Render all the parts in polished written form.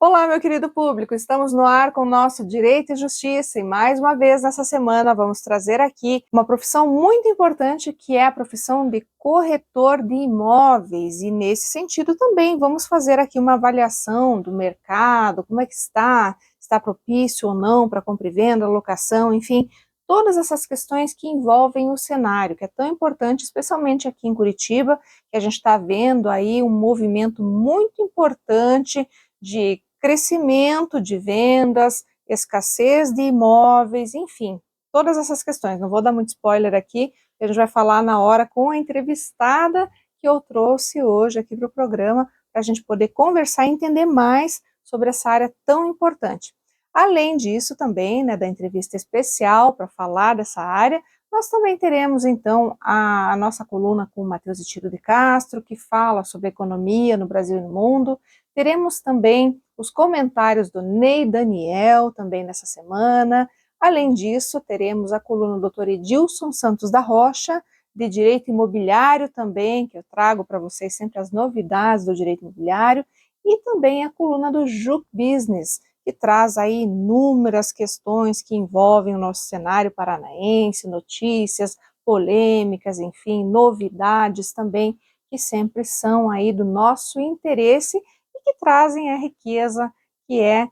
Olá, meu querido público, estamos no ar com o nosso Direito e Justiça e mais uma vez nessa semana vamos trazer aqui uma profissão muito importante que é a profissão de corretor de imóveis e nesse sentido também vamos fazer aqui uma avaliação do mercado, como é que está propício ou não para compra e venda, locação, enfim, todas essas questões que envolvem o cenário, que é tão importante, especialmente aqui em Curitiba, que a gente está vendo aí um movimento muito importante de crescimento de vendas, escassez de imóveis, enfim, todas essas questões. Não vou dar muito spoiler aqui, a gente vai falar na hora com a entrevistada que eu trouxe hoje aqui para o programa, para a gente poder conversar e entender mais sobre essa área tão importante. Além disso também, da entrevista especial para falar dessa área, nós também teremos então a nossa coluna com o Matheus Tiro de Castro, que fala sobre economia no Brasil e no mundo. Teremos também os comentários do Ney Daniel, também nessa semana. Além disso, teremos a coluna do Dr. Edilson Santos da Rocha, de Direito Imobiliário também, que eu trago para vocês sempre as novidades do Direito Imobiliário, e também a coluna do Juc Business, que traz aí inúmeras questões que envolvem o nosso cenário paranaense, notícias, polêmicas, enfim, novidades também, que sempre são aí do nosso interesse e que trazem a riqueza que é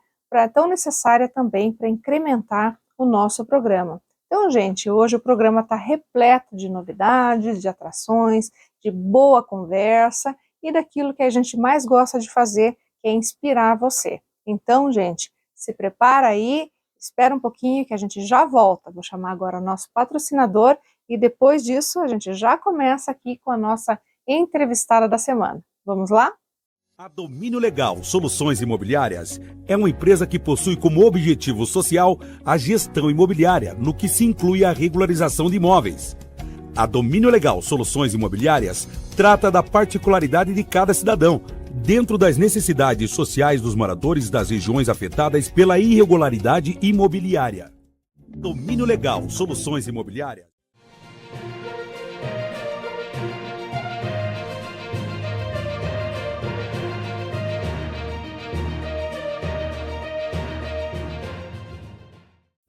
tão necessária também para incrementar o nosso programa. Então, gente, hoje o programa está repleto de novidades, de atrações, de boa conversa e daquilo que a gente mais gosta de fazer, que é inspirar você. Então, gente, se prepara aí, espera um pouquinho que a gente já volta. Vou chamar agora o nosso patrocinador e depois disso a gente já começa aqui com a nossa entrevistada da semana. Vamos lá? A Domínio Legal Soluções Imobiliárias é uma empresa que possui como objetivo social a gestão imobiliária, no que se inclui a regularização de imóveis. A Domínio Legal Soluções Imobiliárias trata da particularidade de cada cidadão, dentro das necessidades sociais dos moradores das regiões afetadas pela irregularidade imobiliária. Domínio Legal Soluções Imobiliárias.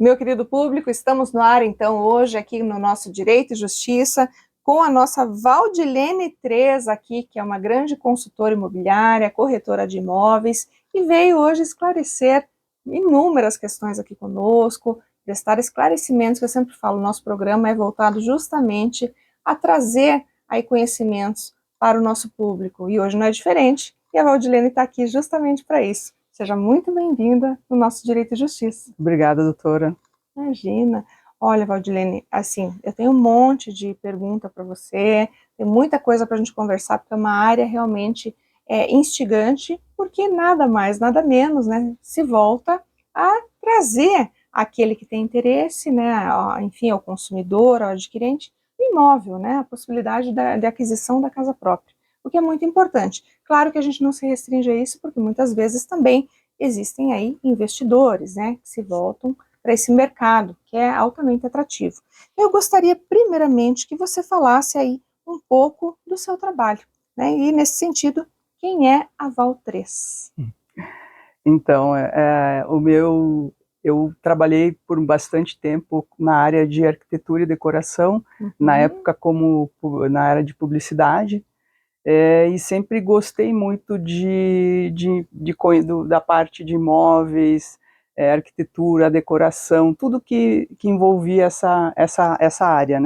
Meu querido público, estamos no ar então hoje aqui no nosso Direito e Justiça com a nossa Valdilene Três aqui, que é uma grande consultora imobiliária, corretora de imóveis e veio hoje esclarecer inúmeras questões aqui conosco, prestar esclarecimentos, que eu sempre falo, o nosso programa é voltado justamente a trazer aí conhecimentos para o nosso público e hoje não é diferente e a Valdilene está aqui justamente para isso. Seja muito bem-vinda no nosso Direito e Justiça. Obrigada, doutora. Imagina. Olha, Valdilene, assim, eu tenho um monte de pergunta para você, tem muita coisa para a gente conversar, porque é uma área realmente instigante, porque nada mais, nada menos, se volta a trazer aquele que tem interesse, enfim, ao consumidor, ao adquirente, o imóvel, a possibilidade de aquisição da casa própria, o que é muito importante. Claro que a gente não se restringe a isso, porque muitas vezes também existem aí investidores, que se voltam para esse mercado, que é altamente atrativo. Eu gostaria, primeiramente, que você falasse aí um pouco do seu trabalho, e nesse sentido, quem é a Val3? Então, eu trabalhei por bastante tempo na área de arquitetura e decoração, na época na área de publicidade, e sempre gostei muito da parte de imóveis, arquitetura, decoração, tudo que envolvia essa área,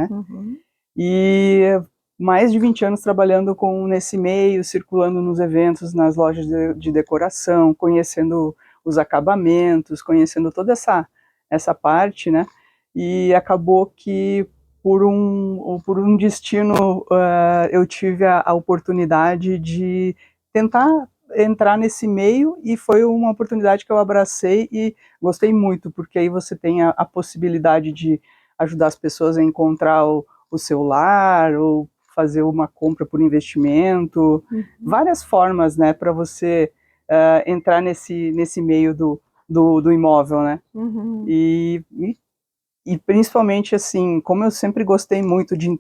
E mais de 20 anos trabalhando nesse meio, circulando nos eventos, nas lojas de decoração, conhecendo os acabamentos, conhecendo toda essa parte, E acabou que por um destino eu tive a oportunidade de tentar entrar nesse meio e foi uma oportunidade que eu abracei e gostei muito, porque aí você tem a possibilidade de ajudar as pessoas a encontrar o seu lar, ou fazer uma compra por investimento, várias formas, para você entrar nesse meio do imóvel, E principalmente, assim, como eu sempre gostei muito de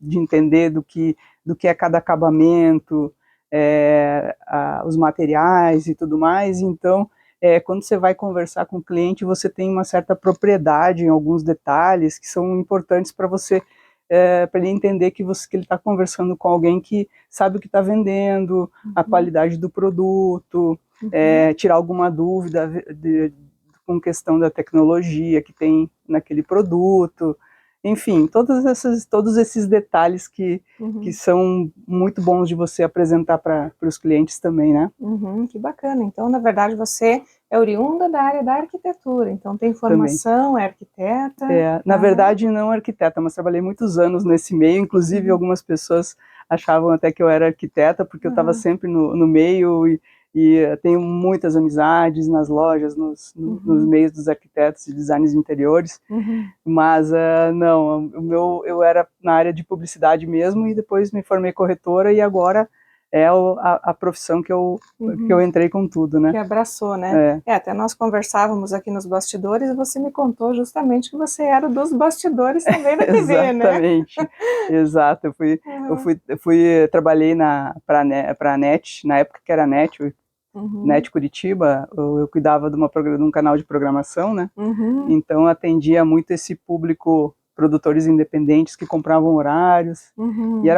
entender do que é cada acabamento, os materiais e tudo mais. Então, quando você vai conversar com o cliente, você tem uma certa propriedade em alguns detalhes que são importantes para você, para ele entender que ele está conversando com alguém que sabe o que está vendendo, a qualidade do produto, tirar alguma dúvida com questão da tecnologia que tem naquele produto. Enfim, todos esses detalhes que são muito bons de você apresentar para os clientes também, né? Que bacana. Então, na verdade, você é oriunda da área da arquitetura, então tem formação, também. É arquiteta? Na verdade, não arquiteta, mas trabalhei muitos anos nesse meio, inclusive algumas pessoas achavam até que eu era arquiteta, porque eu estava sempre no meio, e tenho muitas amizades nas lojas, nos meios dos arquitetos e designers de interiores, mas não, eu era na área de publicidade mesmo, e depois me formei corretora, e agora é a profissão que eu entrei com tudo, né? Que abraçou, né? Até nós conversávamos aqui nos bastidores, e você me contou justamente que você era dos bastidores também da TV, né? Exatamente, exato. Trabalhei para a NET, na época que era NET, NET Curitiba, eu cuidava de um canal de programação, né? Então atendia muito esse público, produtores independentes que compravam horários, e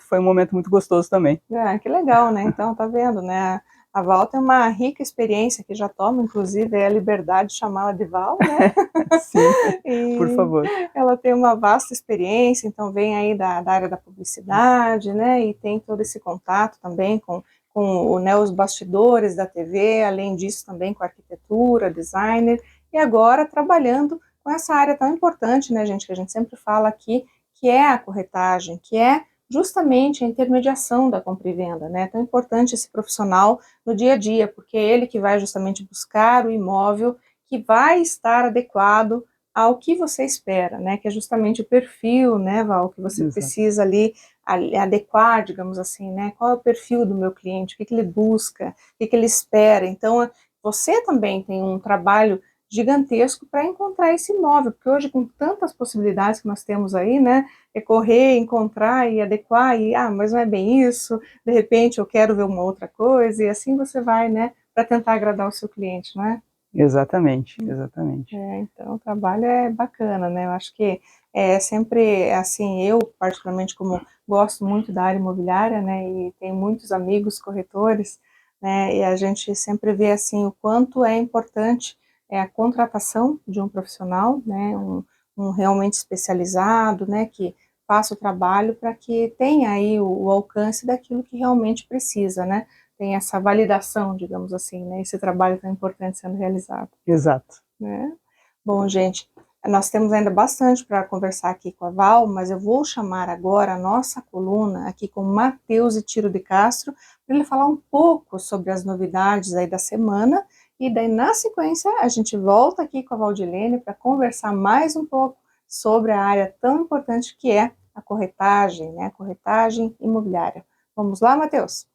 foi um momento muito gostoso também. Que legal, né? Então, tá vendo, né? A Val tem uma rica experiência, que já toma, inclusive, a liberdade de chamá-la de Val, né? Sim, por favor. Ela tem uma vasta experiência, então vem aí da área da publicidade, né? E tem todo esse contato também com os bastidores da TV, além disso também com arquitetura, designer, e agora trabalhando com essa área tão importante, né, gente, que a gente sempre fala aqui, que é a corretagem, que é justamente a intermediação da compra e venda, né? É tão importante esse profissional no dia a dia, porque é ele que vai justamente buscar o imóvel que vai estar adequado ao que você espera, né? Que é justamente o perfil, né, Val, que você precisa ali adequar, digamos assim, né? Qual é o perfil do meu cliente, o que ele busca, o que ele espera. Então, você também tem um trabalho gigantesco para encontrar esse imóvel, porque hoje, com tantas possibilidades que nós temos aí, né, é correr, encontrar e adequar, e, mas não é bem isso, de repente eu quero ver uma outra coisa, e assim você vai, né, para tentar agradar o seu cliente, não é? Exatamente, exatamente. Então o trabalho é bacana, né, eu acho que é sempre, assim, eu particularmente, como gosto muito da área imobiliária, né, e tenho muitos amigos corretores, né, e a gente sempre vê, assim, o quanto é importante a contratação de um profissional, né, um realmente especializado, né, que faça o trabalho para que tenha aí o alcance daquilo que realmente precisa, né, tem essa validação, digamos assim, né, esse trabalho tão importante sendo realizado. Exato. Né? Bom, gente, nós temos ainda bastante para conversar aqui com a Val, mas eu vou chamar agora a nossa coluna aqui com Matheus Tiro de Castro, para ele falar um pouco sobre as novidades aí da semana, e daí na sequência a gente volta aqui com a Valdilene para conversar mais um pouco sobre a área tão importante que é a corretagem, né, a corretagem imobiliária. Vamos lá, Matheus?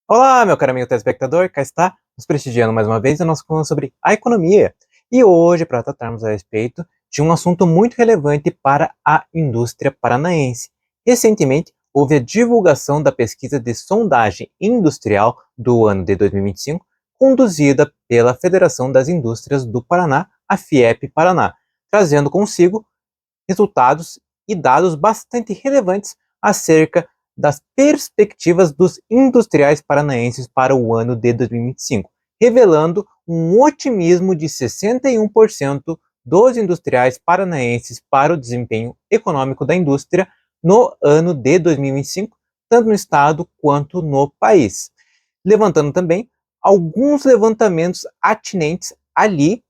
Olá, meu caro amigo telespectador, cá está, nos prestigiando mais uma vez a nossa coluna sobre a economia. E hoje, para tratarmos a respeito de um assunto muito relevante para a indústria paranaense. Recentemente, houve a divulgação da pesquisa de sondagem industrial do ano de 2025, conduzida pela Federação das Indústrias do Paraná, a FIEP Paraná, trazendo consigo resultados e dados bastante relevantes acerca das perspectivas dos industriais paranaenses para o ano de 2025, revelando um otimismo de 61% dos industriais paranaenses para o desempenho econômico da indústria no ano de 2025, tanto no estado quanto no país. Levantando também alguns levantamentos atinentes ali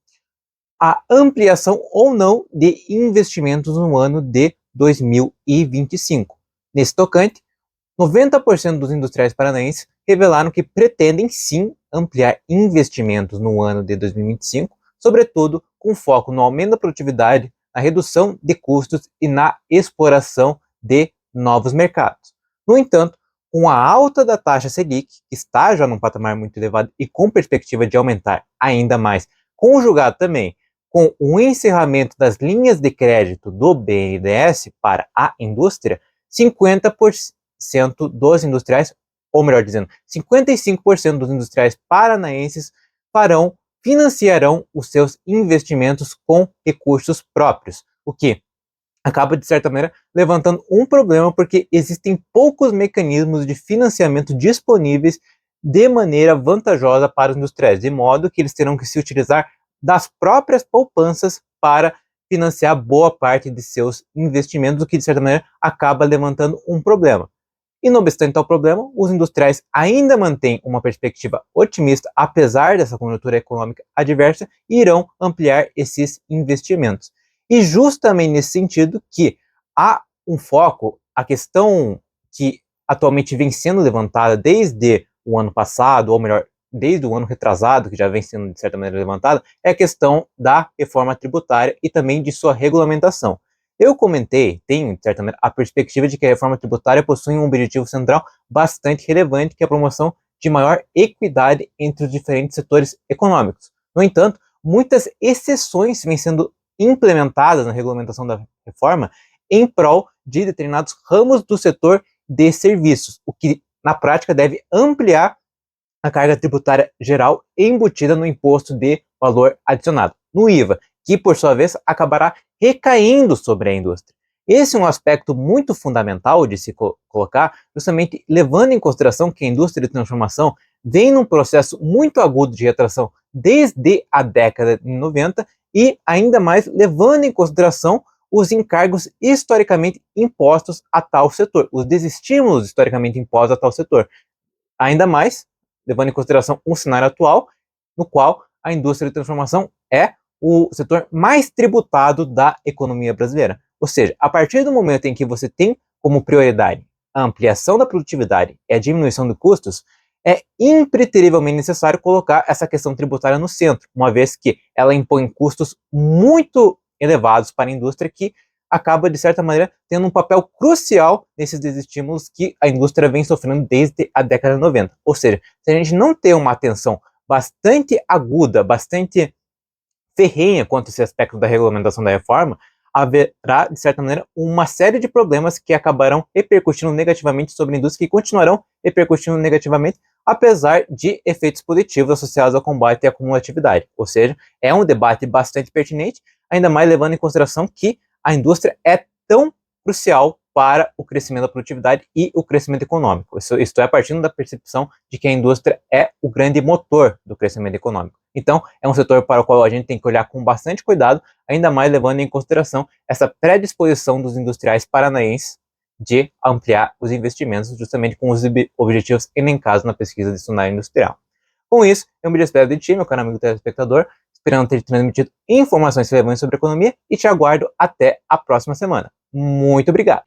à ampliação ou não de investimentos no ano de 2025. Nesse tocante, 90% dos industriais paranaenses revelaram que pretendem sim ampliar investimentos no ano de 2025, sobretudo com foco no aumento da produtividade, na redução de custos e na exploração de novos mercados. No entanto, com a alta da taxa Selic, que está já num patamar muito elevado e com perspectiva de aumentar ainda mais, conjugado também com o encerramento das linhas de crédito do BNDES para a indústria, 50% dos industriais, ou melhor dizendo, 55% dos industriais paranaenses financiarão os seus investimentos com recursos próprios, o que acaba, de certa maneira, levantando um problema, porque existem poucos mecanismos de financiamento disponíveis de maneira vantajosa para os industriais, de modo que eles terão que se utilizar das próprias poupanças para financiar boa parte de seus investimentos, o que, de certa maneira, acaba levantando um problema. E, não obstante tal problema, os industriais ainda mantêm uma perspectiva otimista, apesar dessa conjuntura econômica adversa, e irão ampliar esses investimentos. E justamente nesse sentido que há um foco, a questão que atualmente vem sendo levantada desde o ano passado, ou melhor, desde o ano retrasado, que já vem sendo de certa maneira levantada, é a questão da reforma tributária e também de sua regulamentação. Eu comentei, tenho, de certa maneira, a perspectiva de que a reforma tributária possui um objetivo central bastante relevante, que é a promoção de maior equidade entre os diferentes setores econômicos. No entanto, muitas exceções vêm sendo implementadas na regulamentação da reforma em prol de determinados ramos do setor de serviços, o que, na prática, deve ampliar a carga tributária geral embutida no imposto de valor adicionado, no IVA, que, por sua vez, acabará recaindo sobre a indústria. Esse é um aspecto muito fundamental de se colocar, justamente levando em consideração que a indústria de transformação vem num processo muito agudo de retração desde a década de 90 e, ainda mais, levando em consideração os encargos historicamente impostos a tal setor, os desestímulos historicamente impostos a tal setor. Ainda mais, levando em consideração um cenário atual, no qual a indústria de transformação é o setor mais tributado da economia brasileira. Ou seja, a partir do momento em que você tem como prioridade a ampliação da produtividade e a diminuição de custos, é impreterivelmente necessário colocar essa questão tributária no centro, uma vez que ela impõe custos muito elevados para a indústria, que acaba, de certa maneira, tendo um papel crucial nesses desestímulos que a indústria vem sofrendo desde a década de 90. Ou seja, se a gente não ter uma atenção bastante aguda, bastante ferrenha quanto a esse aspecto da regulamentação da reforma, haverá, de certa maneira, uma série de problemas que acabarão repercutindo negativamente sobre a indústria, que continuarão repercutindo negativamente, apesar de efeitos positivos associados ao combate à acumulatividade. Ou seja, é um debate bastante pertinente, ainda mais levando em consideração que a indústria é tão crucial para o crescimento da produtividade e o crescimento econômico. Isto é, partindo da percepção de que a indústria é o grande motor do crescimento econômico. Então, é um setor para o qual a gente tem que olhar com bastante cuidado, ainda mais levando em consideração essa predisposição dos industriais paranaenses de ampliar os investimentos, justamente com os objetivos elencados na pesquisa de cenário industrial. Com isso, eu me despeço de ti, meu caro amigo telespectador, esperando ter transmitido informações relevantes sobre economia, e te aguardo até a próxima semana. Muito obrigado!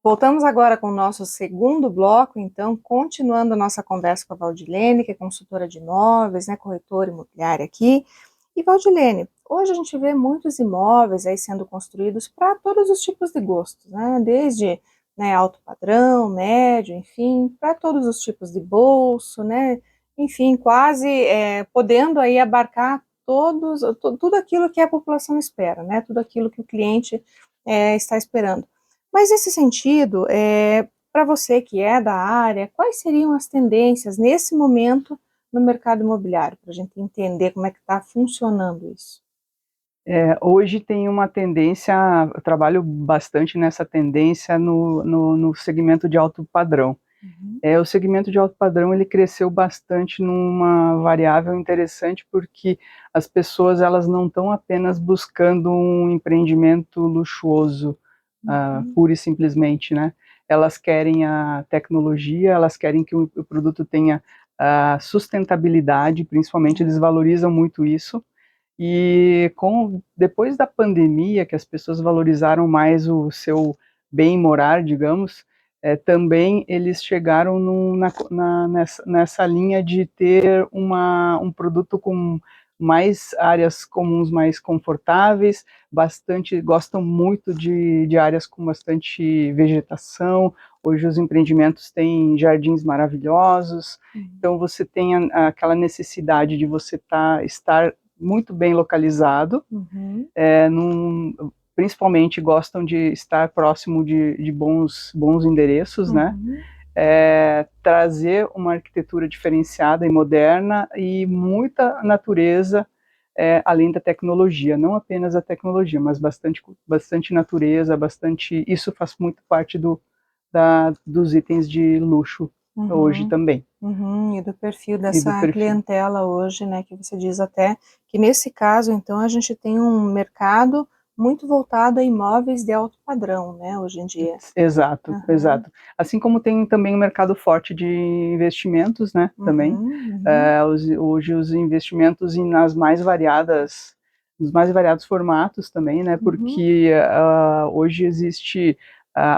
Voltamos agora com o nosso segundo bloco, então, continuando a nossa conversa com a Valdilene, que é consultora de imóveis, né, corretora imobiliária aqui. E Valdilene, hoje a gente vê muitos imóveis aí sendo construídos para todos os tipos de gostos, né, desde, né, alto padrão, médio, enfim, para todos os tipos de bolso, né, enfim, quase podendo aí abarcar tudo aquilo que a população espera, né, tudo aquilo que o cliente está esperando. Mas nesse sentido, para você que é da área, quais seriam as tendências nesse momento no mercado imobiliário, para a gente entender como é que está funcionando isso? Hoje tem uma tendência, eu trabalho bastante nessa tendência no segmento de alto padrão. O segmento de alto padrão, ele cresceu bastante numa variável interessante, porque as pessoas, elas não estão apenas buscando um empreendimento luxuoso, pura e simplesmente, né? Elas querem a tecnologia, elas querem que o produto tenha a sustentabilidade, principalmente eles valorizam muito isso. E depois da pandemia, que as pessoas valorizaram mais o seu bem morar, digamos, também eles chegaram nessa linha de ter um produto com mais áreas comuns mais confortáveis, gostam muito de áreas com bastante vegetação. Hoje os empreendimentos têm jardins maravilhosos, então você tem aquela necessidade de você estar muito bem localizado, principalmente gostam de estar próximo de bons endereços, né? Trazer uma arquitetura diferenciada e moderna e muita natureza, além da tecnologia, não apenas a tecnologia, mas bastante natureza, isso faz muito parte dos itens de luxo hoje também. E do perfil dessa clientela hoje, né, que você diz até que nesse caso, então, a gente tem um mercado muito voltado a imóveis de alto padrão, né, hoje em dia. Exato, exato. Assim como tem também um mercado forte de investimentos, né, também. Hoje os investimentos nos mais variados formatos também, né, porque hoje existe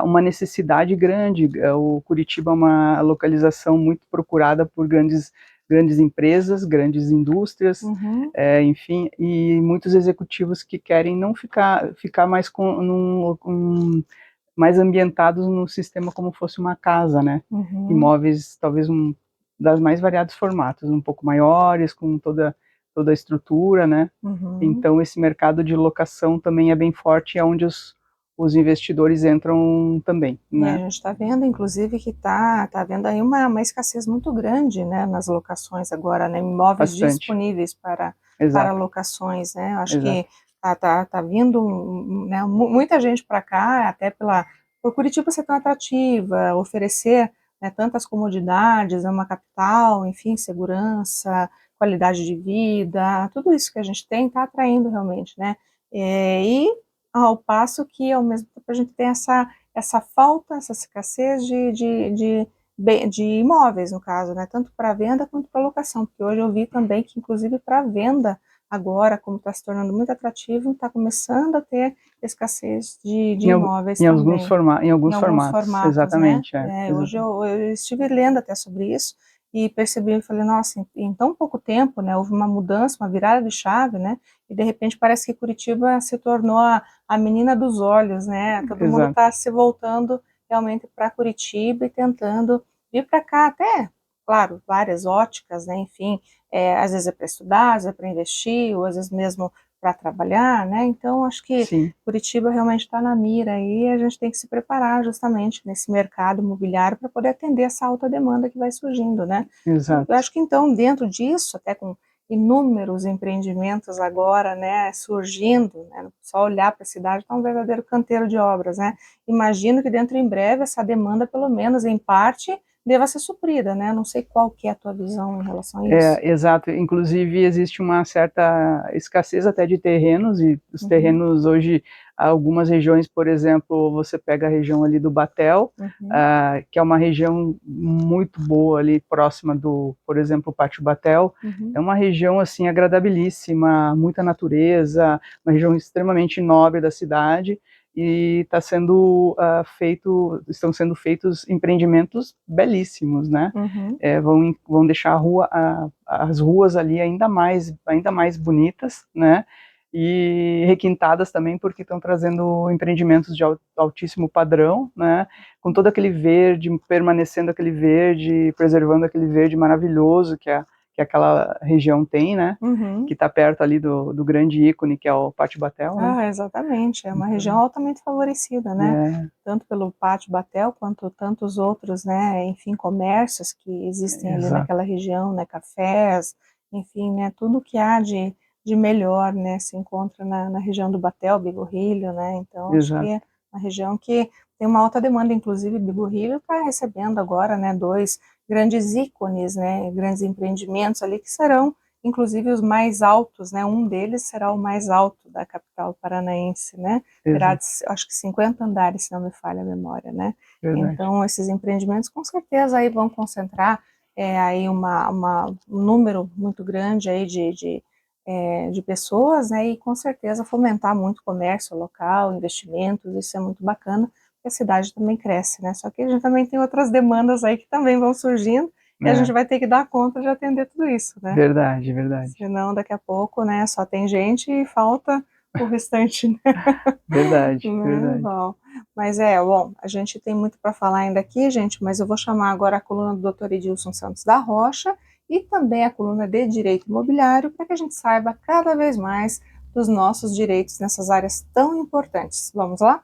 uma necessidade grande. O Curitiba é uma localização muito procurada por grandes empresas, grandes indústrias, enfim, e muitos executivos que querem não ficar mais mais ambientados no sistema como fosse uma casa, né? Imóveis talvez das mais variados formatos, um pouco maiores, com toda a estrutura, né? Então esse mercado de locação também é bem forte, é onde os investidores entram também, né? E a gente está vendo, inclusive, que está havendo aí uma escassez muito grande, né, nas locações agora, né, imóveis disponíveis para locações, né? Acho que tá vindo, né, muita gente para cá, até por Curitiba ser tão atrativa, oferecer, né, tantas comodidades, é uma capital, enfim, segurança, qualidade de vida, tudo isso que a gente tem está atraindo realmente, né? E ao passo que, ao mesmo tempo, a gente tem essa falta, essa escassez de imóveis, no caso, né, tanto para venda quanto para locação, porque hoje eu vi também que, inclusive, para venda, agora, como está se tornando muito atrativo, está começando a ter escassez de imóveis em também. Em alguns formatos, exatamente. Né? Hoje eu estive lendo até sobre isso, e percebi, e falei, nossa, em tão pouco tempo, né, houve uma mudança, uma virada de chave, né, e de repente parece que Curitiba se tornou a menina dos olhos, né, todo mundo está se voltando realmente para Curitiba e tentando vir para cá, até, claro, várias óticas, né, enfim, às vezes é para estudar, às vezes é para investir, ou às vezes mesmo para trabalhar, né, então acho que Curitiba realmente está na mira e a gente tem que se preparar justamente nesse mercado imobiliário para poder atender essa alta demanda que vai surgindo, né. Eu acho que então dentro disso, até com inúmeros empreendimentos agora, né, surgindo, né, só olhar para a cidade está um verdadeiro canteiro de obras, né, imagino que dentro em breve essa demanda, pelo menos em parte, deva ser suprida, né, não sei qual que é a tua visão em relação a isso. Exato, inclusive existe uma certa escassez até de terrenos, e os terrenos hoje, algumas regiões, por exemplo, você pega a região ali do Batel, que é uma região muito boa ali, próxima por exemplo, Pátio Batel, é uma região, assim, agradabilíssima, muita natureza, uma região extremamente nobre da cidade, e estão sendo feitos empreendimentos belíssimos, né? Vão deixar as ruas ali ainda mais bonitas, né? E requintadas também, porque estão trazendo empreendimentos de altíssimo padrão, né? Com todo aquele verde, permanecendo aquele verde, preservando aquele verde maravilhoso que aquela região tem, né? Que está perto ali do grande ícone, que é o Pátio Batel, né? Exatamente, é uma região altamente favorecida, né? Tanto pelo Pátio Batel, quanto tantos outros, né, enfim, comércios que existem ali naquela região, né, cafés, enfim, né, tudo que há de melhor, né, se encontra na região do Batel, Bigorrilho, né, então acho que é uma região que tem uma alta demanda, inclusive Bigorrilho está recebendo agora, né, 2 grandes ícones, né, grandes empreendimentos ali que serão inclusive os mais altos, né, um deles será o mais alto da capital paranaense, né, terá, acho que 50 andares, se não me falha a memória, né, então esses empreendimentos com certeza aí vão concentrar aí um número muito grande aí de pessoas, né, e com certeza fomentar muito o comércio local, investimentos, isso é muito bacana, porque a cidade também cresce, né, só que a gente também tem outras demandas aí que também vão surgindo, E a gente vai ter que dar conta de atender tudo isso, né? Verdade, verdade. Senão, daqui a pouco, né, só tem gente e falta o restante, né? Verdade, Né? verdade. Bom, mas bom, a gente tem muito para falar ainda aqui, gente, mas eu vou chamar agora a coluna do Dr. Edilson Santos da Rocha e também a coluna de Direito Imobiliário para que a gente saiba cada vez mais dos nossos direitos nessas áreas tão importantes. Vamos lá?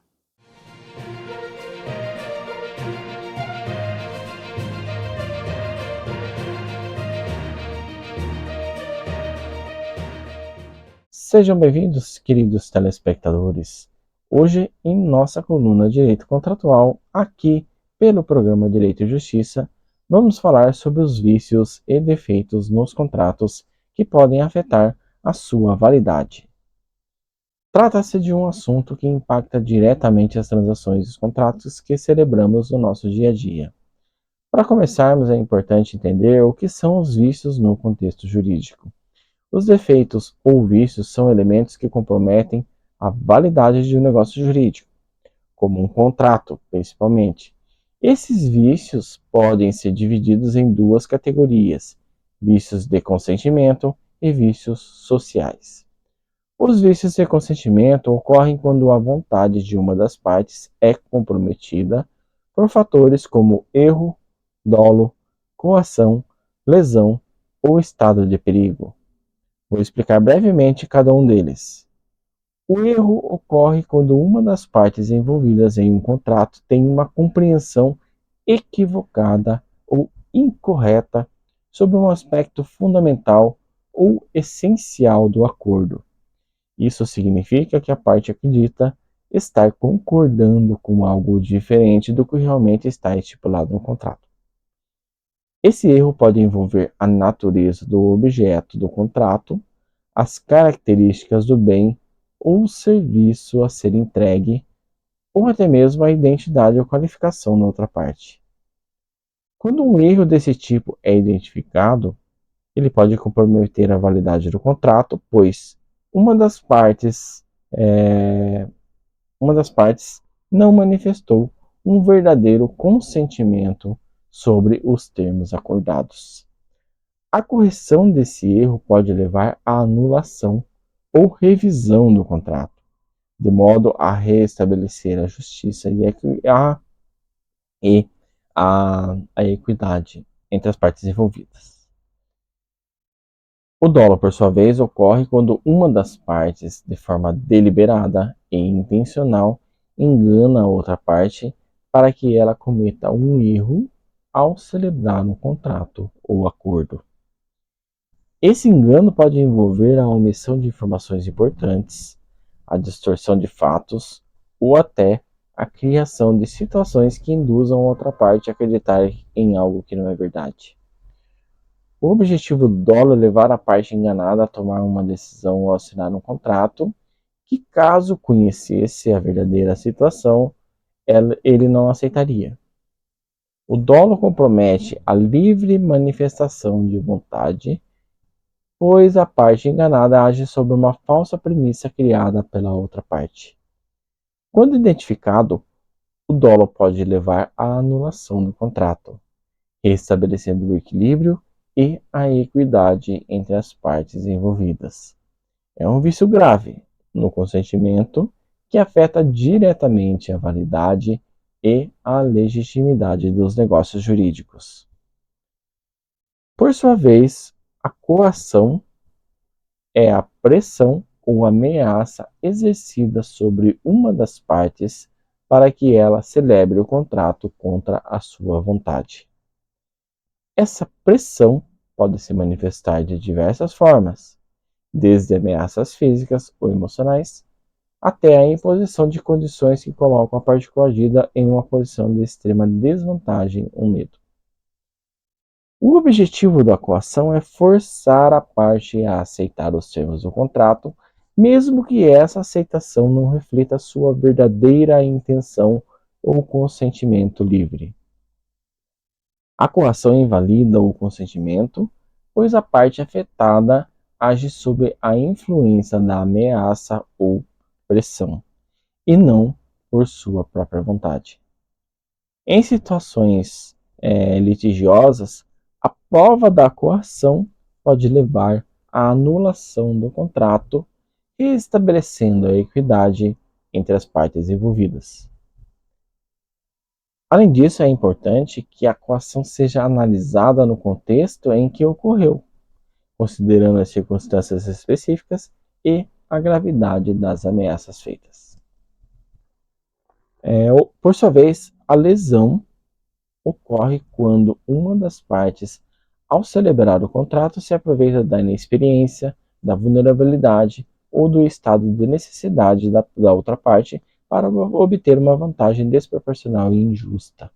Sejam bem-vindos, queridos telespectadores. Hoje, em nossa coluna Direito Contratual, aqui pelo programa Direito e Justiça, vamos falar sobre os vícios e defeitos nos contratos que podem afetar a sua validade. Trata-se de um assunto que impacta diretamente as transações e os contratos que celebramos no nosso dia a dia. Para começarmos, é importante entender o que são os vícios no contexto jurídico. Os defeitos ou vícios são elementos que comprometem a validade de um negócio jurídico, como um contrato, principalmente. Esses vícios podem ser divididos em duas categorias: vícios de consentimento e vícios sociais. Os vícios de consentimento ocorrem quando a vontade de uma das partes é comprometida por fatores como erro, dolo, coação, lesão ou estado de perigo. Vou explicar brevemente cada um deles. O erro ocorre quando uma das partes envolvidas em um contrato tem uma compreensão equivocada ou incorreta sobre um aspecto fundamental ou essencial do acordo. Isso significa que a parte acredita estar concordando com algo diferente do que realmente está estipulado no contrato. Esse erro pode envolver a natureza do objeto do contrato, as características do bem ou serviço a ser entregue, ou até mesmo a identidade ou qualificação da outra parte. Quando um erro desse tipo é identificado, ele pode comprometer a validade do contrato, pois uma das partes não manifestou um verdadeiro consentimento sobre os termos acordados. A correção desse erro pode levar à anulação ou revisão do contrato, de modo a restabelecer a justiça a equidade entre as partes envolvidas. O dolo, por sua vez, ocorre quando uma das partes, de forma deliberada e intencional, engana a outra parte para que ela cometa um erro ao celebrar um contrato ou acordo. Esse engano pode envolver a omissão de informações importantes, a distorção de fatos ou até a criação de situações que induzam a outra parte a acreditar em algo que não é verdade. O objetivo do dolo é levar a parte enganada a tomar uma decisão ou assinar um contrato que, caso conhecesse a verdadeira situação, ele não aceitaria. O dolo compromete a livre manifestação de vontade, pois a parte enganada age sobre uma falsa premissa criada pela outra parte. Quando identificado, o dolo pode levar à anulação do contrato, restabelecendo o equilíbrio e a equidade entre as partes envolvidas. É um vício grave no consentimento que afeta diretamente a validade e a legitimidade dos negócios jurídicos. Por sua vez, a coação é a pressão ou ameaça exercida sobre uma das partes para que ela celebre o contrato contra a sua vontade. Essa pressão pode se manifestar de diversas formas, desde ameaças físicas ou emocionais, até a imposição de condições que colocam a parte coagida em uma posição de extrema desvantagem ou medo. O objetivo da coação é forçar a parte a aceitar os termos do contrato, mesmo que essa aceitação não reflita sua verdadeira intenção ou consentimento livre. A coação invalida o consentimento, pois a parte afetada age sob a influência da ameaça ou pressão, e não por sua própria vontade. Em situações litigiosas, a prova da coação pode levar à anulação do contrato, estabelecendo a equidade entre as partes envolvidas. Além disso, é importante que a coação seja analisada no contexto em que ocorreu, considerando as circunstâncias específicas e a gravidade das ameaças feitas. Por sua vez, a lesão ocorre quando uma das partes, ao celebrar o contrato, se aproveita da inexperiência, da vulnerabilidade ou do estado de necessidade da outra parte para obter uma vantagem desproporcional e injusta.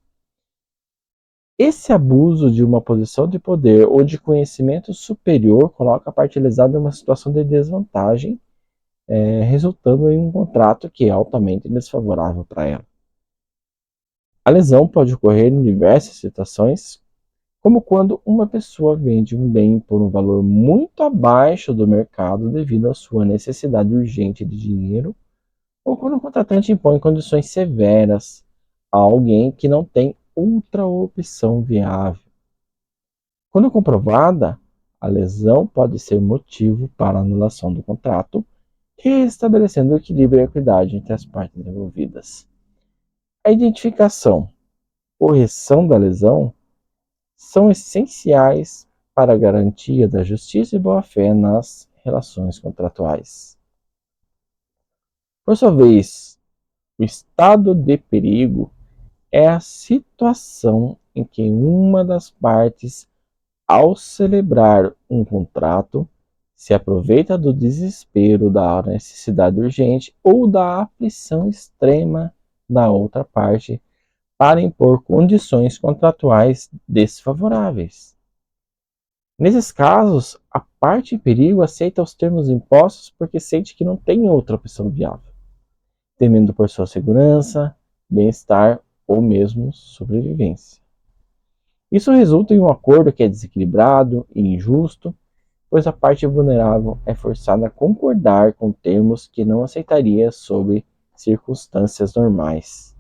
Esse abuso de uma posição de poder ou de conhecimento superior coloca a parte lesada em uma situação de desvantagem, resultando em um contrato que é altamente desfavorável para ela. A lesão pode ocorrer em diversas situações, como quando uma pessoa vende um bem por um valor muito abaixo do mercado devido à sua necessidade urgente de dinheiro, ou quando o contratante impõe condições severas a alguém que não tem outra opção viável. Quando comprovada, a lesão pode ser motivo para a anulação do contrato, restabelecendo o equilíbrio e a equidade entre as partes envolvidas. A identificação e correção da lesão são essenciais para a garantia da justiça e boa-fé nas relações contratuais. Por sua vez, o estado de perigo é a situação em que uma das partes, ao celebrar um contrato, se aproveita do desespero, da necessidade urgente ou da aflição extrema da outra parte para impor condições contratuais desfavoráveis. Nesses casos, a parte em perigo aceita os termos impostos porque sente que não tem outra opção viável, temendo por sua segurança, bem-estar ou mesmo sobrevivência. Isso resulta em um acordo que é desequilibrado e injusto, pois a parte vulnerável é forçada a concordar com termos que não aceitaria sob circunstâncias normais.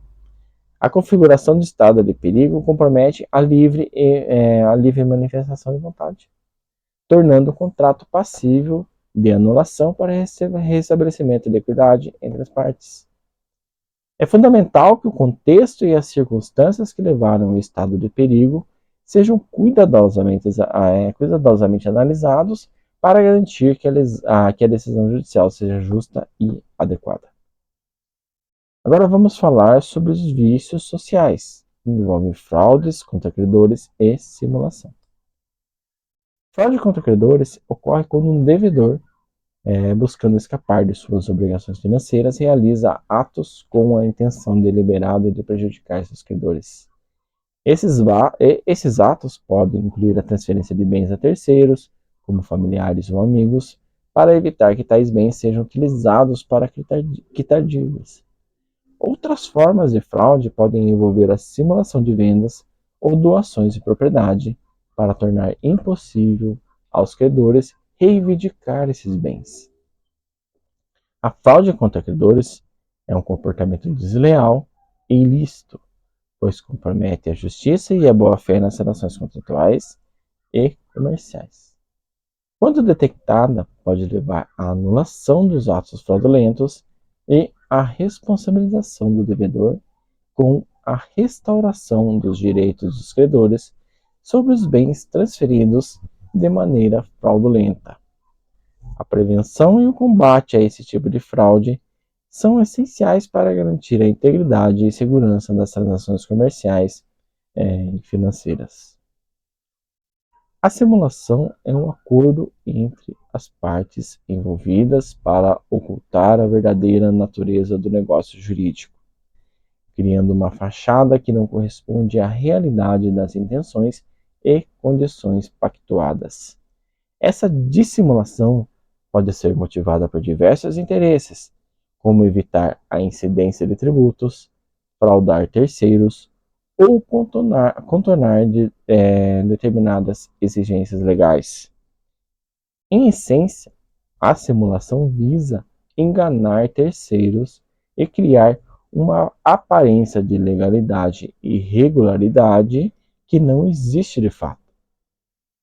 A configuração do estado de perigo compromete a livre manifestação de vontade, tornando o contrato passível de anulação para restabelecimento de equidade entre as partes. É fundamental que o contexto e as circunstâncias que levaram ao estado de perigo sejam cuidadosamente analisados para garantir que a decisão judicial seja justa e adequada. Agora vamos falar sobre os vícios sociais, que envolvem fraudes contra credores e simulação. Fraude contra credores ocorre quando um devedor, buscando escapar de suas obrigações financeiras, realiza atos com a intenção deliberada de prejudicar seus credores. Esses atos podem incluir a transferência de bens a terceiros, como familiares ou amigos, para evitar que tais bens sejam utilizados para quitar dívidas. Outras formas de fraude podem envolver a simulação de vendas ou doações de propriedade para tornar impossível aos credores reivindicar esses bens. A fraude contra credores é um comportamento desleal e ilícito, pois compromete a justiça e a boa-fé nas relações contratuais e comerciais. Quando detectada, pode levar à anulação dos atos fraudulentos e à responsabilização do devedor, com a restauração dos direitos dos credores sobre os bens transferidos de maneira fraudulenta. A prevenção e o combate a esse tipo de fraude são essenciais para garantir a integridade e segurança das transações comerciais e financeiras. A simulação é um acordo entre as partes envolvidas para ocultar a verdadeira natureza do negócio jurídico, criando uma fachada que não corresponde à realidade das intenções e condições pactuadas. Essa dissimulação pode ser motivada por diversos interesses, como evitar a incidência de tributos, fraudar terceiros ou contornar determinadas exigências legais. Em essência, a simulação visa enganar terceiros e criar uma aparência de legalidade e regularidade que não existe de fato.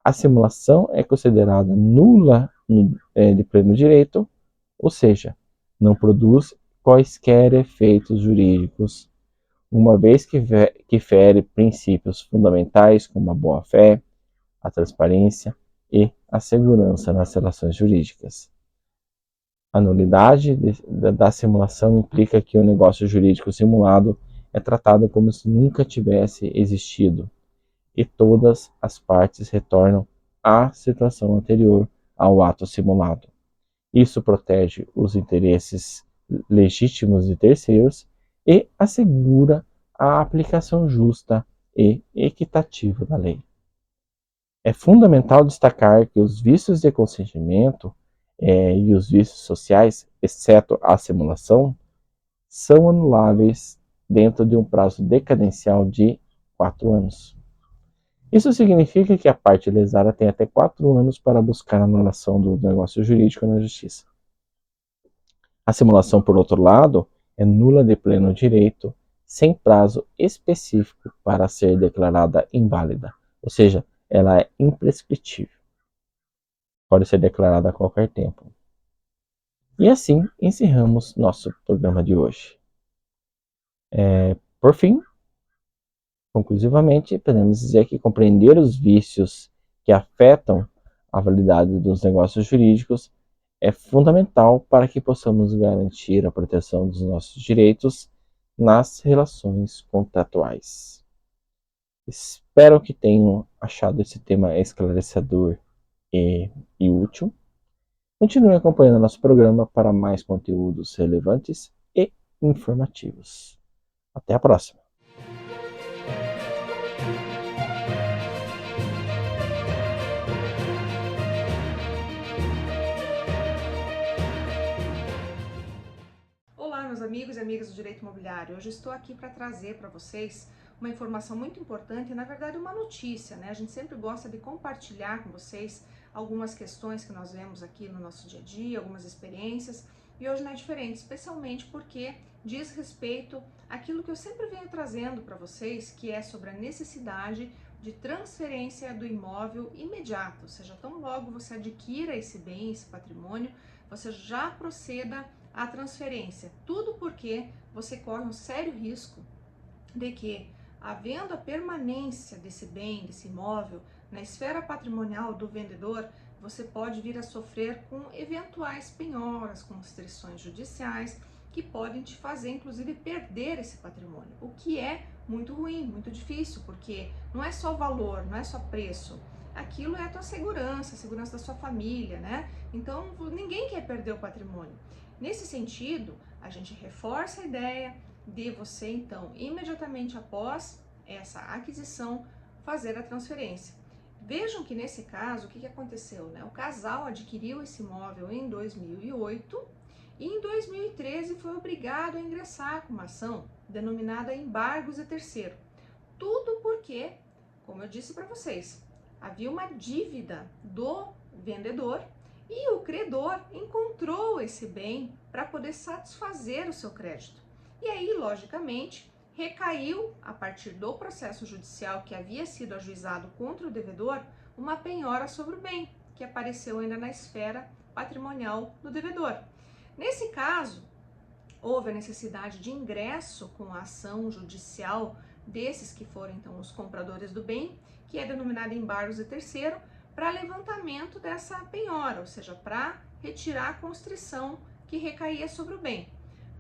A simulação é considerada nula de pleno direito, ou seja, não produz quaisquer efeitos jurídicos, uma vez que fere princípios fundamentais como a boa-fé, a transparência e a segurança nas relações jurídicas. A nulidade da simulação implica que o negócio jurídico simulado é tratado como se nunca tivesse existido, e todas as partes retornam à situação anterior ao ato simulado. Isso protege os interesses legítimos de terceiros e assegura a aplicação justa e equitativa da lei. É fundamental destacar que os vícios de consentimento e os vícios sociais, exceto a simulação, são anuláveis dentro de um prazo decadencial de 4 anos. Isso significa que a parte lesada tem até 4 anos para buscar a anulação do negócio jurídico na justiça. A simulação, por outro lado, é nula de pleno direito, sem prazo específico para ser declarada inválida, ou seja, ela é imprescritível. Pode ser declarada a qualquer tempo. E assim encerramos nosso programa de hoje. Por fim, conclusivamente, podemos dizer que compreender os vícios que afetam a validade dos negócios jurídicos é fundamental para que possamos garantir a proteção dos nossos direitos nas relações contratuais. Espero que tenham achado esse tema esclarecedor e útil. Continue acompanhando nosso programa para mais conteúdos relevantes e informativos. Até a próxima! Olá, meus amigos e amigas do Direito Imobiliário. Hoje estou aqui para trazer para vocês uma informação muito importante e, na verdade, uma notícia, né? A gente sempre gosta de compartilhar com vocês algumas questões que nós vemos aqui no nosso dia a dia, algumas experiências, e hoje não é diferente, especialmente porque diz respeito àquilo que eu sempre venho trazendo para vocês, que é sobre a necessidade de transferência do imóvel imediato, ou seja, tão logo você adquira esse bem, esse patrimônio, você já proceda à transferência. Tudo porque você corre um sério risco de que, havendo a permanência desse bem, desse imóvel, na esfera patrimonial do vendedor, você pode vir a sofrer com eventuais penhoras, com restrições judiciais, que podem te fazer, inclusive, perder esse patrimônio, o que é muito ruim, muito difícil, porque não é só valor, não é só preço, aquilo é a tua segurança, a segurança da sua família, né? Então, ninguém quer perder o patrimônio. Nesse sentido, a gente reforça a ideia de você, então, imediatamente após essa aquisição, fazer a transferência. Vejam que nesse caso, o que aconteceu, né? O casal adquiriu esse imóvel em 2008 e em 2013 foi obrigado a ingressar com uma ação denominada embargos de terceiro. Tudo porque, como eu disse para vocês, havia uma dívida do vendedor e o credor encontrou esse bem para poder satisfazer o seu crédito. E aí, logicamente, recaiu, a partir do processo judicial que havia sido ajuizado contra o devedor, uma penhora sobre o bem, que apareceu ainda na esfera patrimonial do devedor. Nesse caso, houve a necessidade de ingresso com a ação judicial desses que foram, então, os compradores do bem, que é denominada embargos de terceiro, para levantamento dessa penhora, ou seja, para retirar a constrição que recaía sobre o bem.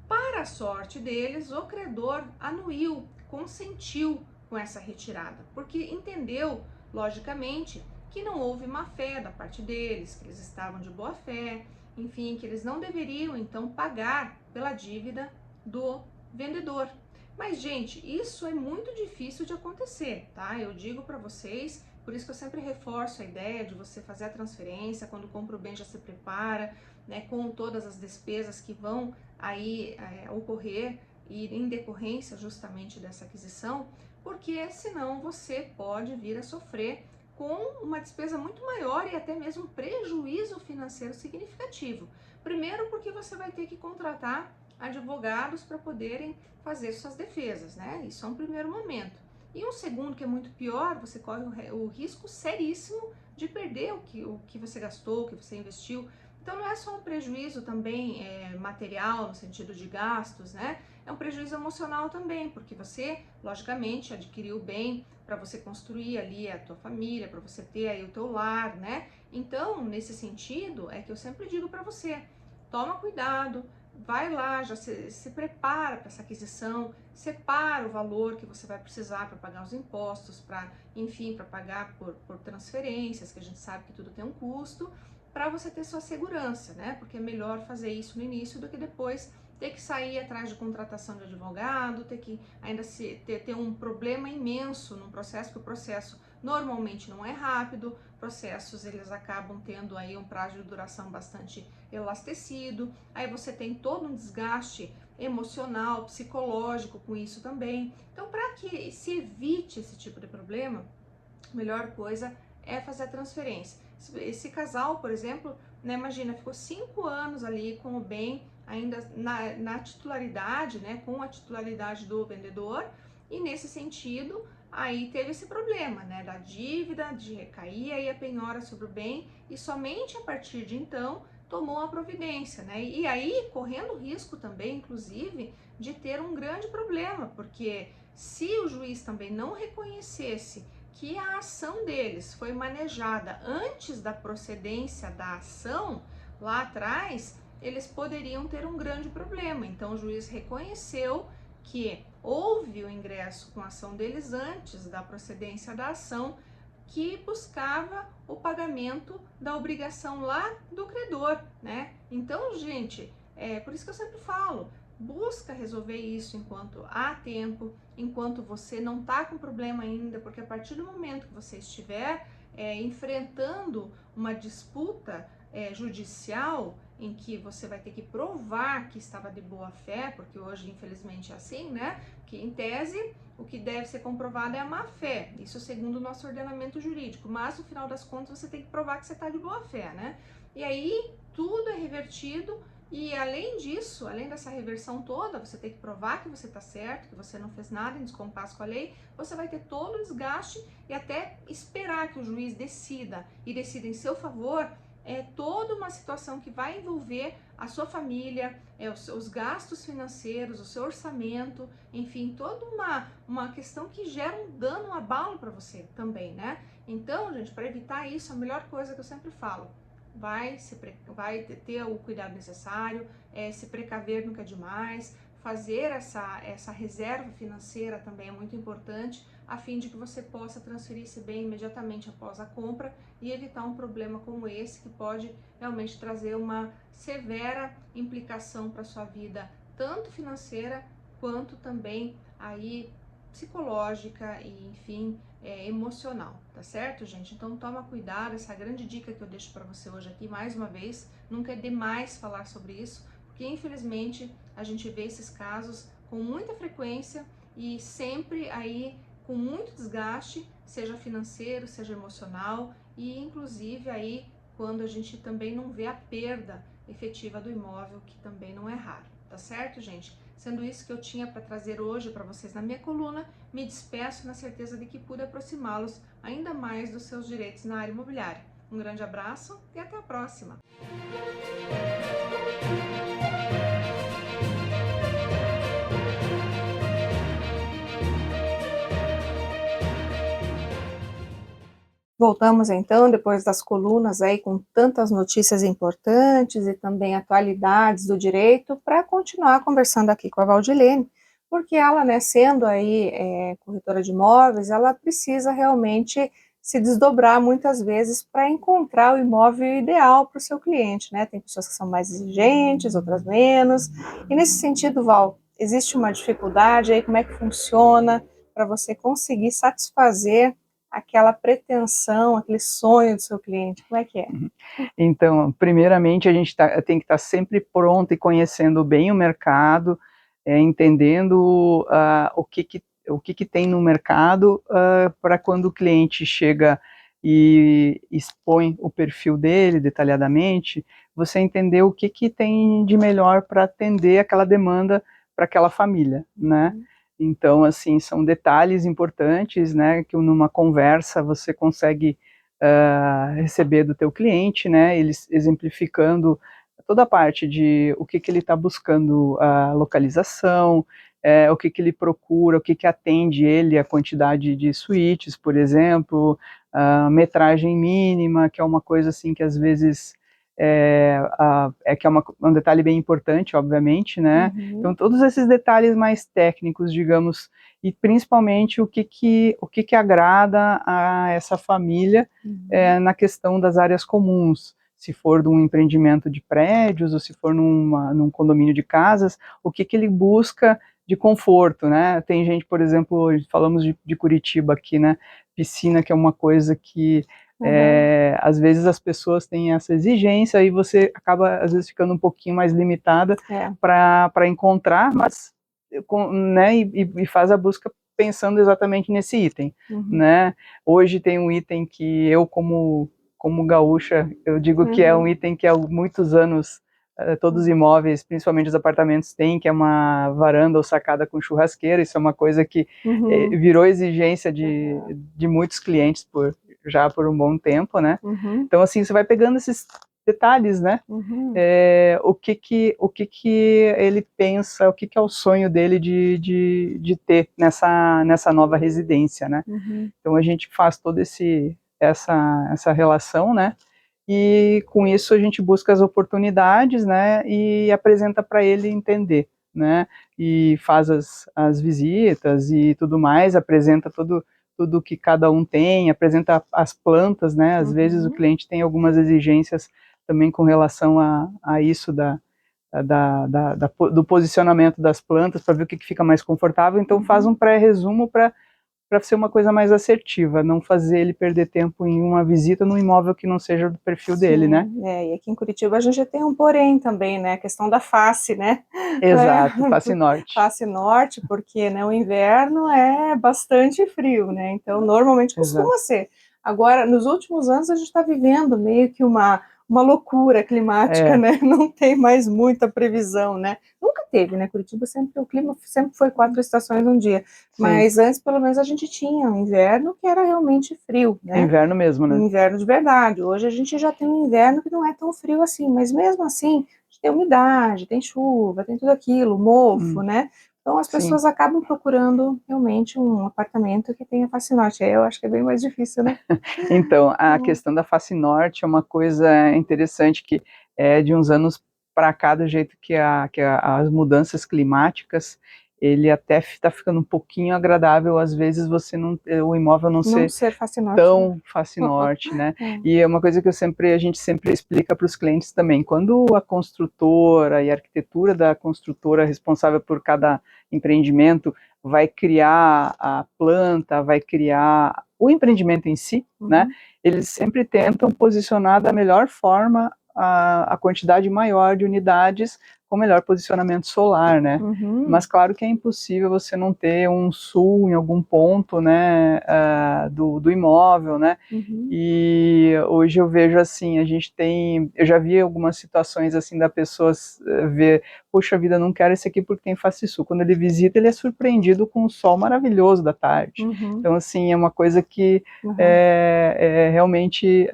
Para a sorte deles, o credor anuiu, consentiu com essa retirada, porque entendeu, logicamente, que não houve má fé da parte deles, que eles estavam de boa fé, enfim, que eles não deveriam, então, pagar pela dívida do vendedor. Mas, gente, isso é muito difícil de acontecer, tá? Eu digo para vocês, por isso que eu sempre reforço a ideia de você fazer a transferência, quando compra o bem já se prepara, né, com todas as despesas que vão aí ocorrer e em decorrência justamente dessa aquisição, porque senão você pode vir a sofrer com uma despesa muito maior e até mesmo prejuízo financeiro significativo. Primeiro porque você vai ter que contratar advogados para poderem fazer suas defesas, né? Isso é um primeiro momento. E um segundo, que é muito pior, você corre o risco seríssimo de perder o que você gastou, o que você investiu. Então não é só um prejuízo também material, no sentido de gastos, né? É um prejuízo emocional também, porque você, logicamente, adquiriu o bem para você construir ali a tua família, para você ter aí o teu lar, né? Então, nesse sentido, é que eu sempre digo para você, toma cuidado, vai lá, já se prepara para essa aquisição, separa o valor que você vai precisar para pagar os impostos, para, enfim, para pagar por transferências, que a gente sabe que tudo tem um custo, para você ter sua segurança, né? Porque é melhor fazer isso no início do que depois ter que sair atrás de contratação de advogado, ter que ainda ter um problema imenso num processo, que o processo normalmente não é rápido, processos eles acabam tendo aí um prazo de duração bastante elastecido, aí você tem todo um desgaste emocional, psicológico com isso também. Então, para que se evite esse tipo de problema, a melhor coisa é fazer a transferência. Esse casal, por exemplo, né, imagina, ficou 5 anos ali com o bem ainda na titularidade, né, com a titularidade do vendedor, e nesse sentido, aí teve esse problema, né, da dívida, de recair aí a penhora sobre o bem, e somente a partir de então tomou a providência, né, e aí correndo risco também, inclusive, de ter um grande problema, porque se o juiz também não reconhecesse que a ação deles foi manejada antes da procedência da ação, lá atrás, eles poderiam ter um grande problema. Então, o juiz reconheceu que houve o ingresso com a ação deles antes da procedência da ação, que buscava o pagamento da obrigação lá do credor, né? Então, gente, por isso que eu sempre falo, busca resolver isso enquanto há tempo, enquanto você não está com problema ainda, porque a partir do momento que você estiver enfrentando uma disputa judicial, em que você vai ter que provar que estava de boa fé, porque hoje infelizmente é assim, né? Que em tese o que deve ser comprovado é a má fé, isso segundo o nosso ordenamento jurídico, mas no final das contas você tem que provar que você está de boa fé, né? E aí tudo é revertido. E além disso, além dessa reversão toda, você tem que provar que você está certo, que você não fez nada em descompasso com a lei, você vai ter todo o desgaste e até esperar que o juiz decida e decida em seu favor, toda uma situação que vai envolver a sua família, os gastos financeiros, o seu orçamento, enfim, toda uma questão que gera um dano, um abalo para você também, né? Então, gente, para evitar isso, a melhor coisa que eu sempre falo, vai ter o cuidado necessário, se precaver nunca é demais, fazer essa reserva financeira também é muito importante, a fim de que você possa transferir esse bem imediatamente após a compra e evitar um problema como esse, que pode realmente trazer uma severa implicação para a sua vida, tanto financeira quanto também aí psicológica e, enfim, emocional, tá certo, gente? Então toma cuidado, essa grande dica que eu deixo para você hoje aqui, mais uma vez, nunca é demais falar sobre isso, porque infelizmente a gente vê esses casos com muita frequência e sempre aí com muito desgaste, seja financeiro, seja emocional, e inclusive aí quando a gente também não vê a perda efetiva do imóvel, que também não é raro, tá certo, gente? Sendo isso que eu tinha para trazer hoje para vocês na minha coluna, me despeço na certeza de que pude aproximá-los ainda mais dos seus direitos na área imobiliária. Um grande abraço e até a próxima! Voltamos então, depois das colunas aí com tantas notícias importantes e também atualidades do direito, para continuar conversando aqui com a Valdilene, porque ela, né, sendo aí corretora de imóveis, ela precisa realmente se desdobrar muitas vezes para encontrar o imóvel ideal para o seu cliente, né? Tem pessoas que são mais exigentes, outras menos, e nesse sentido, Val, existe uma dificuldade aí, como é que funciona para você conseguir satisfazer aquela pretensão, aquele sonho do seu cliente, como é que é? Então, primeiramente, a gente tem que estar sempre pronto e conhecendo bem o mercado, entendendo o que tem no mercado, para quando o cliente chega e expõe o perfil dele detalhadamente, você entender o que tem de melhor para atender aquela demanda para aquela família, né? Então, assim, são detalhes importantes, né, que numa conversa você consegue receber do teu cliente, né, eles exemplificando toda a parte de o que ele está buscando, a localização, o que ele procura, o que atende ele, a quantidade de suítes, por exemplo, a metragem mínima, que é uma coisa assim que às vezes que é um detalhe bem importante, obviamente, né? Uhum. Então todos esses detalhes mais técnicos, digamos, e principalmente o que agrada a essa família na questão das áreas comuns. Se for de um empreendimento de prédios ou se for num condomínio de casas, o que ele busca de conforto, né? Tem gente, por exemplo, falamos de Curitiba aqui, né? Piscina, que é uma coisa que às vezes as pessoas têm essa exigência e você acaba, às vezes, ficando um pouquinho mais limitada para encontrar, mas, né, e faz a busca pensando exatamente nesse item, né? Hoje tem um item que eu, como gaúcha, eu digo que é um item que há muitos anos todos os imóveis, principalmente os apartamentos, têm, que é uma varanda ou sacada com churrasqueira. Isso é uma coisa que virou exigência de muitos clientes já por um bom tempo, né? Então, assim, você vai pegando esses detalhes, né? O que ele pensa, o que é o sonho dele de ter nessa nova residência, né? Então, a gente faz toda essa relação, né? E com isso a gente busca as oportunidades, né, e apresenta para ele entender, né, e faz as visitas e tudo mais, apresenta tudo que cada um tem, apresenta as plantas, né, às vezes o cliente tem algumas exigências também com relação a isso do posicionamento das plantas, para ver o que fica mais confortável, então faz um pré-resumo para ser uma coisa mais assertiva, não fazer ele perder tempo em uma visita num imóvel que não seja do perfil dele, né? E aqui em Curitiba a gente já tem um porém também, né? A questão da face, né? Exato, face norte. Face norte, porque, né, o inverno é bastante frio, né? Então, normalmente costuma ser. Agora, nos últimos anos, a gente está vivendo meio que uma loucura climática, né? Não tem mais muita previsão, né? Nunca teve, né? Curitiba o clima sempre foi 4 estações num dia. Mas antes, pelo menos, a gente tinha um inverno que era realmente frio, né? Inverno mesmo, né? Inverno de verdade. Hoje a gente já tem um inverno que não é tão frio assim, mas mesmo assim, a gente tem umidade, tem chuva, tem tudo aquilo, mofo, né? Então as pessoas acabam procurando realmente um apartamento que tenha face norte. Aí eu acho que é bem mais difícil, né? Então, a questão da face norte é uma coisa interessante que é de uns anos para cá, do jeito que as mudanças climáticas, ele até está ficando um pouquinho agradável, às vezes o imóvel não ser face norte, tão né? face norte, né? E é uma coisa que a gente sempre explica para os clientes também, quando a construtora e a arquitetura da construtora responsável por cada empreendimento vai criar a planta, vai criar o empreendimento em si, né? Eles sempre tentam posicionar da melhor forma a quantidade maior de unidades com melhor posicionamento solar, né? Mas claro que é impossível você não ter um sul em algum ponto, né, do imóvel, né? E hoje eu vejo assim, eu já vi algumas situações assim da pessoa ver, poxa vida, não quero esse aqui porque tem face sul. Quando ele visita, ele é surpreendido com o sol maravilhoso da tarde. Então, assim, é uma coisa que realmente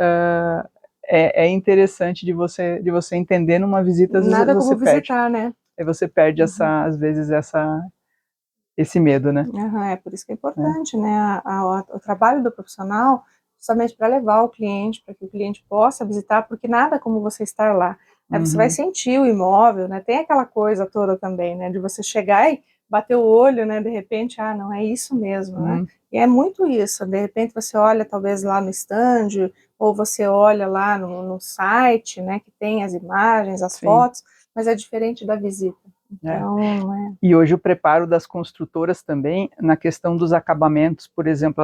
é interessante de você entender numa visita. Às Nada vezes como você perde. visitar, né? Aí você perde às vezes esse medo, né? É por isso que é importante, né? O trabalho do profissional, justamente para levar o cliente, para que o cliente possa visitar, porque nada como você estar lá. Aí você vai sentir o imóvel, né? Tem aquela coisa toda também, né? De você chegar e bater o olho, né? De repente, não, é isso mesmo, né? E é muito isso. De repente você olha talvez lá no stand, ou você olha lá no site, né? Que tem as imagens, as fotos, mas é diferente da visita. Então, E hoje o preparo das construtoras também, na questão dos acabamentos, por exemplo,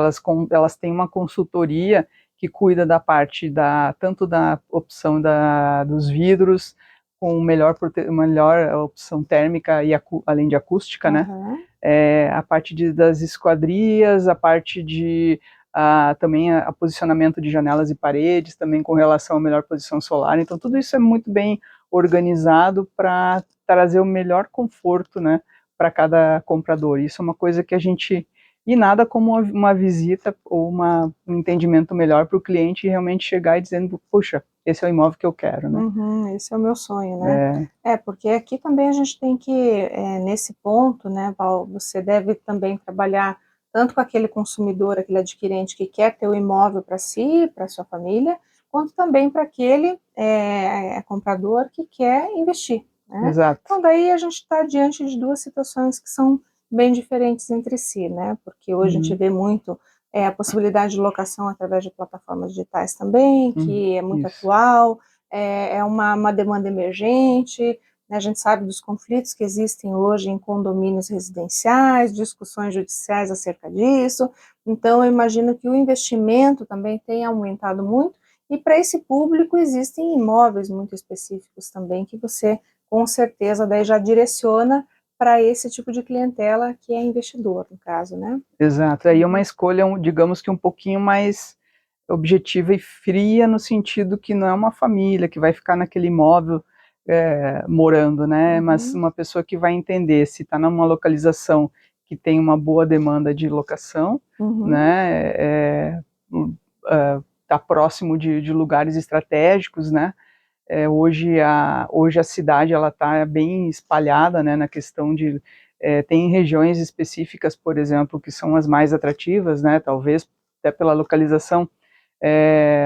elas têm uma consultoria que cuida da parte tanto da opção dos vidros, com melhor opção térmica e além de acústica, né? A parte das esquadrias, a parte de também a posicionamento de janelas e paredes, também com relação à melhor posição solar. Então tudo isso é muito bem organizado para trazer o melhor conforto, né, para cada comprador. Isso é uma coisa que a gente... E nada como uma visita ou um entendimento melhor para o cliente realmente chegar e dizendo, puxa, esse é o imóvel que eu quero, né? Esse é o meu sonho, né? Porque aqui também a gente tem que, nesse ponto, né, Val, você deve também trabalhar tanto com aquele consumidor, aquele adquirente que quer ter o imóvel para si, para sua família, quanto também para aquele comprador que quer investir, né? Exato. Então daí a gente está diante de duas situações que são bem diferentes entre si, né? Porque hoje a gente vê muito a possibilidade de locação através de plataformas digitais também, que é muito atual, é uma demanda emergente, né? A gente sabe dos conflitos que existem hoje em condomínios residenciais, discussões judiciais acerca disso, então eu imagino que o investimento também tem aumentado muito, e para esse público existem imóveis muito específicos também, que você com certeza daí já direciona para esse tipo de clientela que é investidor, no caso, né? Exato, aí é uma escolha, digamos que um pouquinho mais objetiva e fria, no sentido que não é uma família que vai ficar naquele imóvel morando, né? Mas uma pessoa que vai entender se está numa localização que tem uma boa demanda de locação, né? Está próximo de lugares estratégicos, né? Hoje a cidade ela está bem espalhada, né, na questão de tem regiões específicas, por exemplo, que são as mais atrativas, né, talvez até pela localização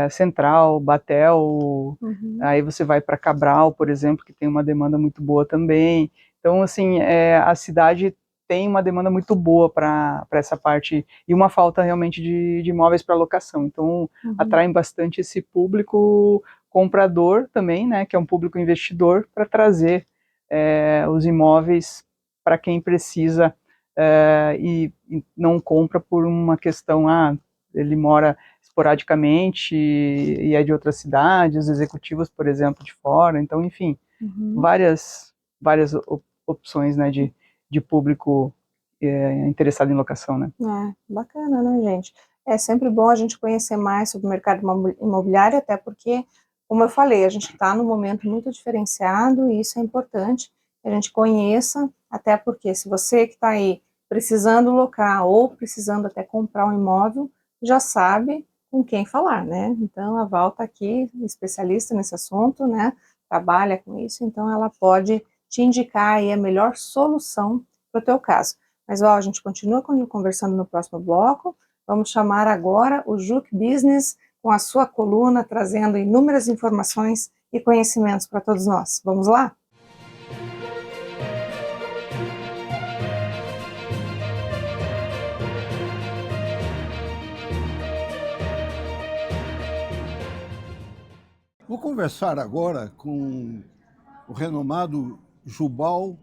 central, Batel, aí você vai para Cabral, por exemplo, que tem uma demanda muito boa também. Então, assim, a cidade tem uma demanda muito boa para essa parte, e uma falta realmente de imóveis para locação. Então, atraem bastante esse público comprador também, né, que é um público investidor, para trazer os imóveis para quem precisa e não compra por uma questão, ele mora esporadicamente e é de outras cidades, os executivos, por exemplo, de fora, então, enfim, várias opções, né, de público interessado em locação, né. Bacana, né, gente? É sempre bom a gente conhecer mais sobre o mercado imobiliário, até porque, como eu falei, a gente está num momento muito diferenciado e isso é importante que a gente conheça, até porque se você que está aí precisando locar ou precisando até comprar um imóvel, já sabe com quem falar, né? Então, a Val está aqui, especialista nesse assunto, né? Trabalha com isso, então ela pode te indicar aí a melhor solução para o teu caso. Mas, ó, a gente continua conversando no próximo bloco. Vamos chamar agora o Juc Business com a sua coluna, trazendo inúmeras informações e conhecimentos para todos nós. Vamos lá? Vou conversar agora com o renomado Jubal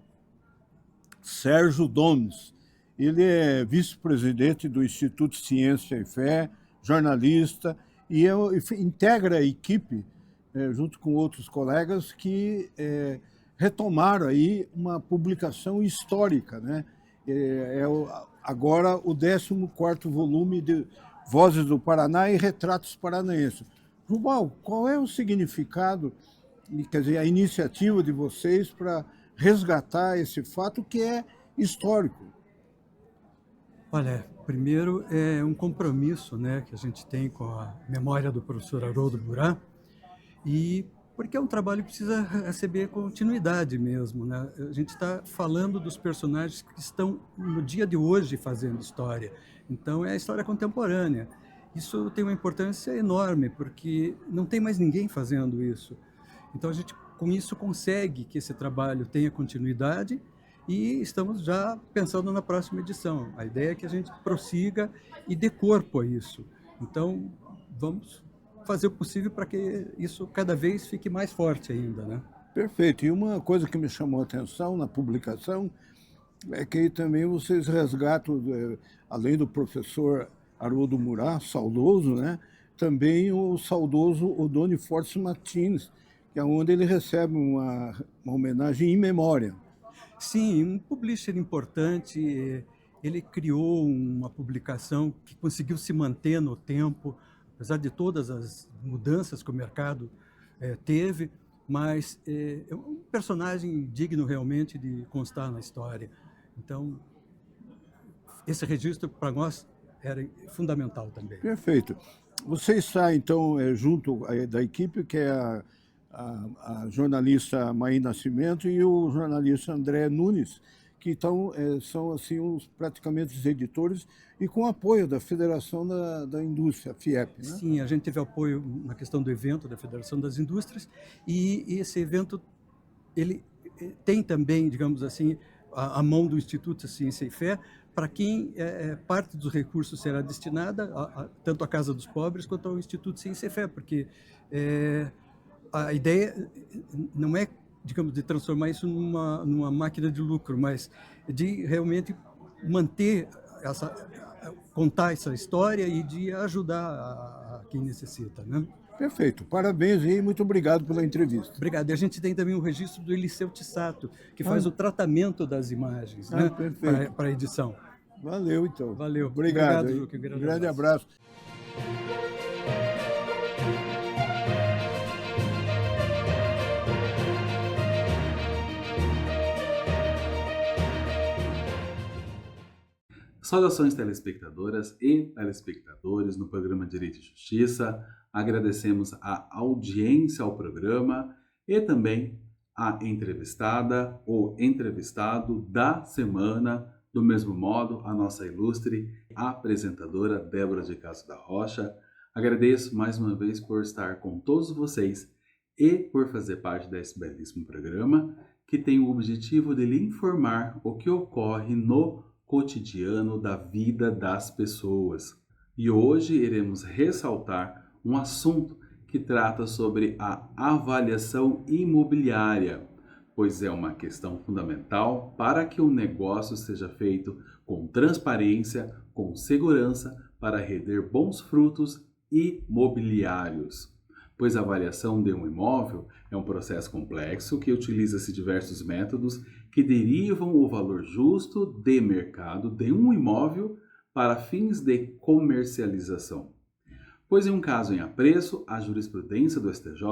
Sérgio Domes. Ele é vice-presidente do Instituto Ciência e Fé, jornalista, e integra a equipe, junto com outros colegas, que retomaram aí uma publicação histórica, né? Agora o 14º volume de Vozes do Paraná e Retratos Paranaenses. Jubal, qual é o significado, quer dizer, a iniciativa de vocês para resgatar esse fato que é histórico? Olha, primeiro é um compromisso, né, que a gente tem com a memória do professor Haroldo Murat, e porque é um trabalho que precisa receber continuidade mesmo, né? A gente está falando dos personagens que estão no dia de hoje fazendo história, então é a história contemporânea. Isso tem uma importância enorme, porque não tem mais ninguém fazendo isso. Então a gente, com isso, consegue que esse trabalho tenha continuidade e estamos já pensando na próxima edição. A ideia é que a gente prossiga e dê corpo a isso. Então, vamos fazer o possível para que isso cada vez fique mais forte ainda, né? Perfeito. E uma coisa que me chamou a atenção na publicação é que também vocês resgatam, além do professor Haroldo Murat, saudoso, né, também o saudoso Odoni Fortes Martins, que é onde ele recebe uma homenagem em memória. Sim, um publisher importante, ele criou uma publicação que conseguiu se manter no tempo, apesar de todas as mudanças que o mercado teve, mas é um personagem digno realmente de constar na história. Então, esse registro para nós era fundamental também. Perfeito. Você está, então, junto da equipe, que é a jornalista Maí Nascimento e o jornalista André Nunes, que são assim, praticamente os editores, e com apoio da Federação da Indústria, a FIEP, né? Sim, a gente teve apoio na questão do evento da Federação das Indústrias, e esse evento ele tem também, digamos assim, a mão do Instituto Ciência e Fé, para quem parte dos recursos será destinada tanto à Casa dos Pobres quanto ao Instituto Ciência e Fé, porque a ideia não é, digamos, de transformar isso numa máquina de lucro, mas de realmente manter contar essa história e de ajudar a quem necessita, né? Perfeito. Parabéns e muito obrigado pela entrevista. Obrigado. E a gente tem também o registro do Eliseu Tissato, que faz o tratamento das imagens, né, para a edição. Valeu, então. Valeu. Obrigado, Juca. Um grande abraço. Saudações telespectadoras e telespectadores no programa Direito e Justiça. Agradecemos a audiência ao programa e também a entrevistada ou entrevistado da semana. Do mesmo modo, a nossa ilustre apresentadora Débora de Castro da Rocha. Agradeço mais uma vez por estar com todos vocês e por fazer parte desse belíssimo programa que tem o objetivo de lhe informar o que ocorre no cotidiano da vida das pessoas. E hoje iremos ressaltar um assunto que trata sobre a avaliação imobiliária, pois é uma questão fundamental para que o negócio seja feito com transparência, com segurança, para render bons frutos imobiliários. Pois a avaliação de um imóvel é um processo complexo que utiliza-se diversos métodos que derivam o valor justo de mercado de um imóvel para fins de comercialização. Pois em um caso em apreço, a jurisprudência do STJ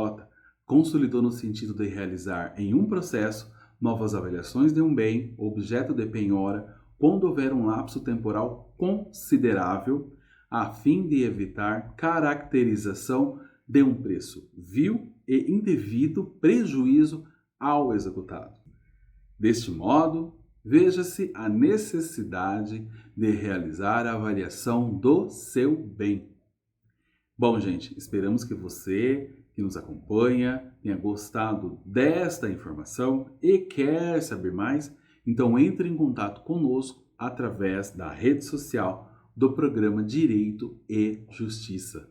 consolidou no sentido de realizar em um processo novas avaliações de um bem, objeto de penhora, quando houver um lapso temporal considerável, a fim de evitar caracterização de um preço vil e indevido prejuízo ao executado. Deste modo, veja-se a necessidade de realizar a avaliação do seu bem. Bom, gente, esperamos que você que nos acompanha tenha gostado desta informação e quer saber mais, então entre em contato conosco através da rede social do programa Direito e Justiça.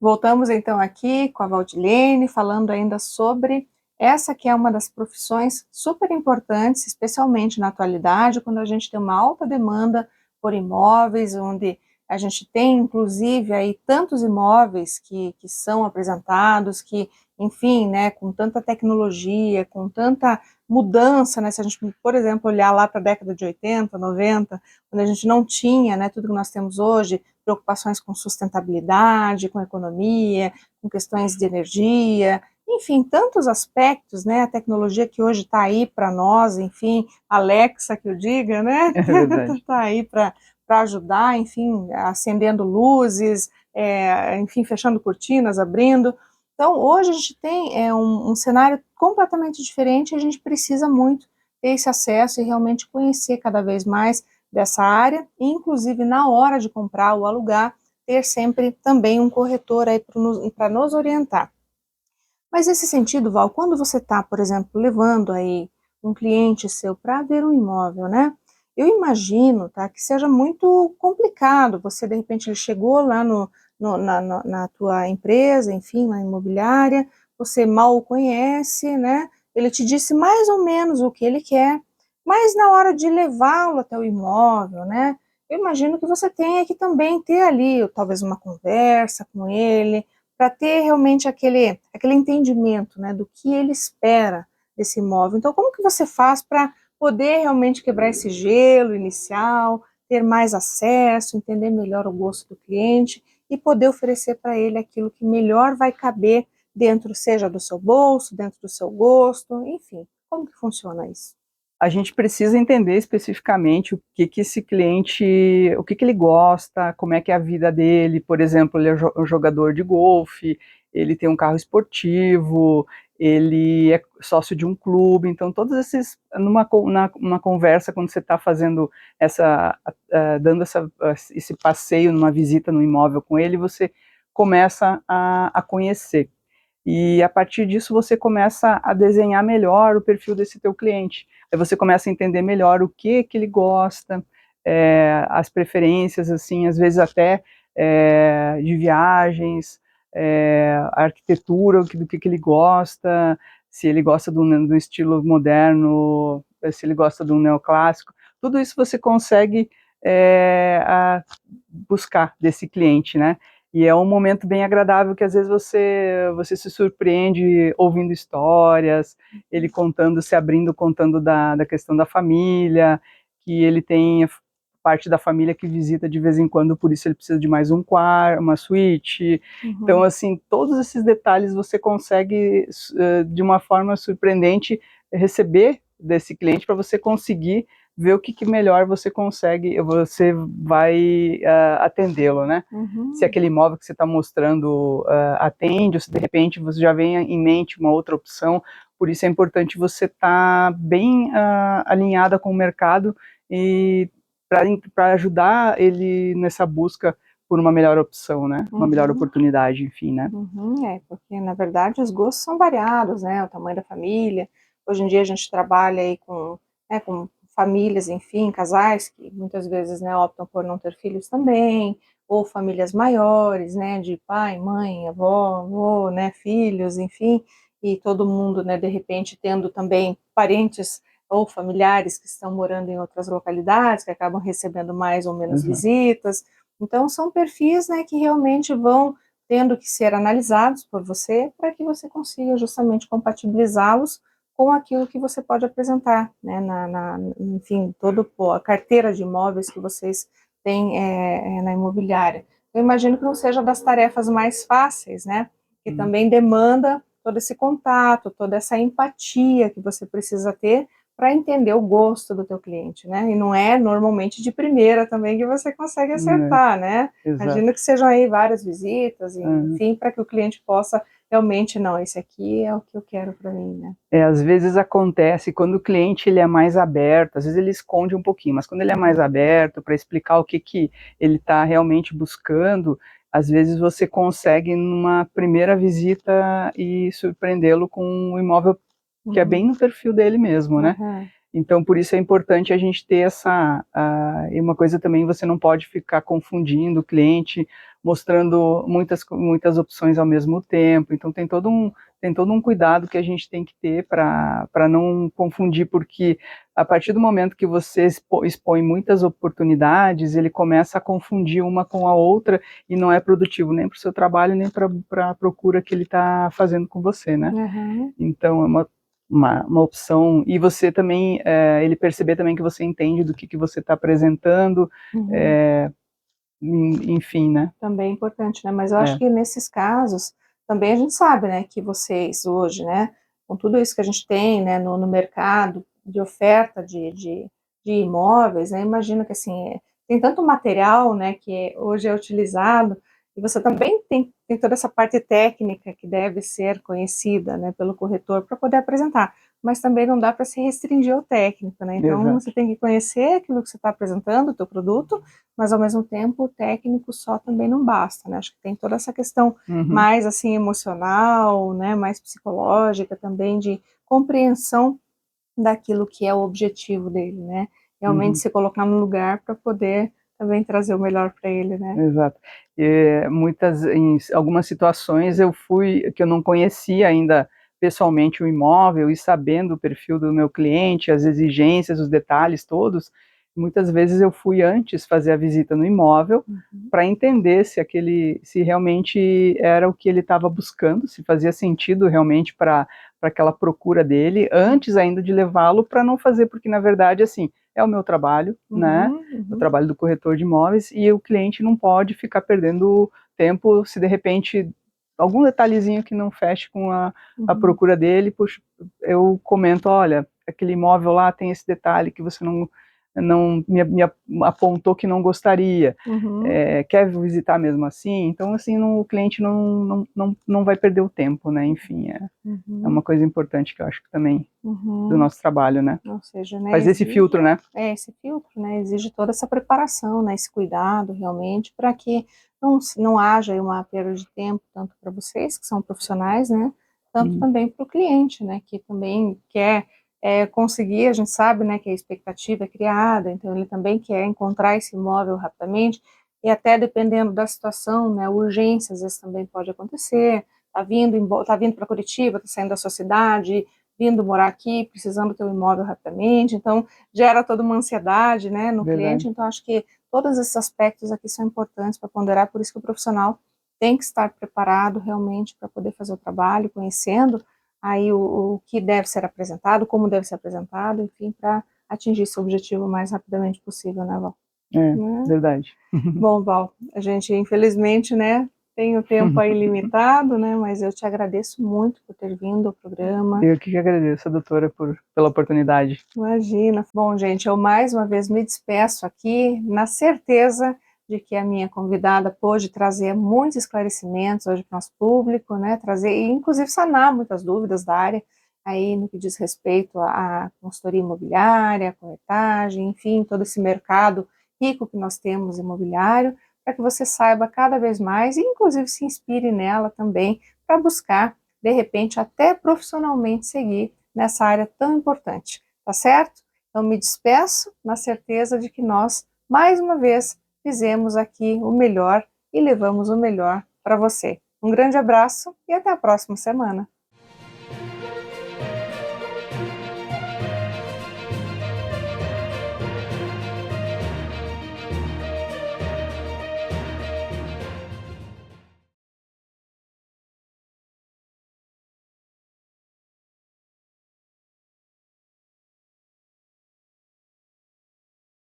Voltamos então aqui com a Valdilene, falando ainda sobre essa que é uma das profissões super importantes, especialmente na atualidade, quando a gente tem uma alta demanda por imóveis, onde a gente tem, inclusive, aí tantos imóveis que são apresentados, que, enfim, né, com tanta tecnologia, com tanta mudança, né, se a gente, por exemplo, olhar lá para a década de 80, 90, quando a gente não tinha, né, tudo que nós temos hoje, preocupações com sustentabilidade, com economia, com questões de energia, enfim, tantos aspectos, né, a tecnologia que hoje está aí para nós, enfim, Alexa que eu diga, né, está aí para ajudar, enfim, acendendo luzes, enfim, fechando cortinas, abrindo. Então, hoje a gente tem um cenário completamente diferente e a gente precisa muito ter esse acesso e realmente conhecer cada vez mais dessa área, e inclusive na hora de comprar ou alugar, ter sempre também um corretor aí para nos orientar. Mas nesse sentido, Val, quando você está, por exemplo, levando aí um cliente seu para ver um imóvel, né? Eu imagino, tá, que seja muito complicado. Você, de repente, ele chegou lá na tua empresa, enfim, na imobiliária, você mal o conhece, né? Ele te disse mais ou menos o que ele quer, mas na hora de levá-lo até o imóvel, né? Eu imagino que você tenha que também ter ali, talvez, uma conversa com ele, para ter realmente aquele entendimento, né, do que ele espera desse imóvel. Então, como que você faz para poder realmente quebrar esse gelo inicial, ter mais acesso, entender melhor o gosto do cliente e poder oferecer para ele aquilo que melhor vai caber dentro, seja do seu bolso, dentro do seu gosto, enfim. Como que funciona isso? A gente precisa entender especificamente o que esse cliente, o que ele gosta, como é que é a vida dele. Por exemplo, ele é um jogador de golfe, ele tem um carro esportivo, ele é sócio de um clube. Então, todos esses, numa conversa, quando você está fazendo dando esse passeio, numa visita no imóvel com ele, você começa a conhecer. E a partir disso você começa a desenhar melhor o perfil desse teu cliente. Aí você começa a entender melhor o que ele gosta, as preferências, assim, às vezes até de viagens, a arquitetura, do que ele gosta, se ele gosta do estilo moderno, se ele gosta do neoclássico. Tudo isso você consegue buscar desse cliente, né? E é um momento bem agradável que às vezes você se surpreende ouvindo histórias, ele se abrindo, contando da questão da família, que ele tem parte da família que visita de vez em quando, por isso ele precisa de mais um quarto, uma suíte. Então, assim, todos esses detalhes você consegue, de uma forma surpreendente, receber desse cliente para você conseguir ver o que melhor você vai atendê-lo, né? Se aquele imóvel que você está mostrando atende, ou se de repente você já vem em mente uma outra opção. Por isso é importante você estar bem alinhada com o mercado e para ajudar ele nessa busca por uma melhor opção, né? Uma melhor oportunidade, enfim, né? Porque na verdade os gostos são variados, né? O tamanho da família. Hoje em dia a gente trabalha aí com famílias, enfim, casais que muitas vezes, né, optam por não ter filhos também, ou famílias maiores, né, de pai, mãe, avô, né, filhos, enfim, e todo mundo, né, de repente tendo também parentes ou familiares que estão morando em outras localidades, que acabam recebendo mais ou menos visitas. Então, são perfis, né, que realmente vão tendo que ser analisados por você para que você consiga justamente compatibilizá-los com aquilo que você pode apresentar, né, enfim, toda a carteira de imóveis que vocês têm na imobiliária. Eu imagino que não seja das tarefas mais fáceis, né, que também demanda todo esse contato, toda essa empatia que você precisa ter para entender o gosto do teu cliente, né, e não é normalmente de primeira também que você consegue acertar, né, imagino que sejam aí várias visitas, enfim, para que o cliente possa realmente, não, esse aqui é o que eu quero para mim, né. Às vezes acontece, quando o cliente ele é mais aberto, às vezes ele esconde um pouquinho, mas quando ele é mais aberto para explicar o que ele está realmente buscando, às vezes você consegue numa primeira visita e surpreendê-lo com um imóvel que é bem no perfil dele mesmo, né? Então, por isso é importante a gente ter e uma coisa também, você não pode ficar confundindo o cliente, mostrando muitas opções ao mesmo tempo. Então, tem todo um cuidado que a gente tem que ter para não confundir, porque a partir do momento que você expõe muitas oportunidades, ele começa a confundir uma com a outra e não é produtivo nem para o seu trabalho, nem para a procura que ele está fazendo com você, né? Então, é uma opção, e você também, ele perceber também que você entende do que você está apresentando, enfim, né? Também é importante, né, mas eu acho que nesses casos, também a gente sabe, né, que vocês hoje, né, com tudo isso que a gente tem, né, no mercado de oferta de imóveis, né, imagino que, assim, tem tanto material, né, que hoje é utilizado, e você também tem toda essa parte técnica que deve ser conhecida, né, pelo corretor para poder apresentar, mas também não dá para se restringir ao técnico, né, então você tem que conhecer aquilo que você está apresentando, o teu produto, mas ao mesmo tempo o técnico só também não basta, né, acho que tem toda essa questão mais, assim, emocional, né, mais psicológica também, de compreensão daquilo que é o objetivo dele, né, realmente se colocar no lugar para poder também trazer o melhor para ele, né. Exato. Em algumas situações que eu não conhecia ainda pessoalmente o imóvel, e sabendo o perfil do meu cliente, as exigências, os detalhes todos, Muitas vezes eu fui antes fazer a visita no imóvel para entender se realmente era o que ele estava buscando, se fazia sentido realmente para aquela procura dele, antes ainda de levá-lo, para não fazer, porque na verdade, assim, é o meu trabalho, né? O trabalho do corretor de imóveis, e o cliente não pode ficar perdendo tempo se de repente algum detalhezinho que não feche com a procura dele, puxa, eu comento, olha, aquele imóvel lá tem esse detalhe que você não me apontou que não gostaria, quer visitar mesmo assim? Então, assim, o cliente não vai perder o tempo, né? Enfim, é uma coisa importante que eu acho que também do nosso trabalho, né? Ou seja, né, Faz esse filtro, né? Esse filtro, né, exige toda essa preparação, né, esse cuidado realmente, para que não haja aí uma perda de tempo, tanto para vocês, que são profissionais, né, tanto também para o cliente, né, que também quer conseguir, a gente sabe, né, que a expectativa é criada, então ele também quer encontrar esse imóvel rapidamente, e até dependendo da situação, né, urgência às vezes também pode acontecer, tá vindo para Curitiba, tá saindo da sua cidade, vindo morar aqui, precisando ter um imóvel rapidamente, então gera toda uma ansiedade, né, no cliente, então acho que todos esses aspectos aqui são importantes para ponderar, por isso que o profissional tem que estar preparado realmente para poder fazer o trabalho, conhecendo aí o que deve ser apresentado, como deve ser apresentado, enfim, para atingir esse objetivo o mais rapidamente possível, né, Val? Verdade. Bom, Val, a gente infelizmente, né, tem o tempo aí limitado, né, mas eu te agradeço muito por ter vindo ao programa. Eu que agradeço, doutora, pela oportunidade. Imagina. Bom, gente, eu mais uma vez me despeço aqui, na certeza de que a minha convidada pôde trazer muitos esclarecimentos hoje para o nosso público, né, trazer e inclusive sanar muitas dúvidas da área, aí no que diz respeito à consultoria imobiliária, à corretagem, enfim, todo esse mercado rico que nós temos imobiliário, para que você saiba cada vez mais e inclusive se inspire nela também para buscar, de repente, até profissionalmente seguir nessa área tão importante, tá certo? Então me despeço na certeza de que nós, mais uma vez, fizemos aqui o melhor e levamos o melhor para você. Um grande abraço e até a próxima semana.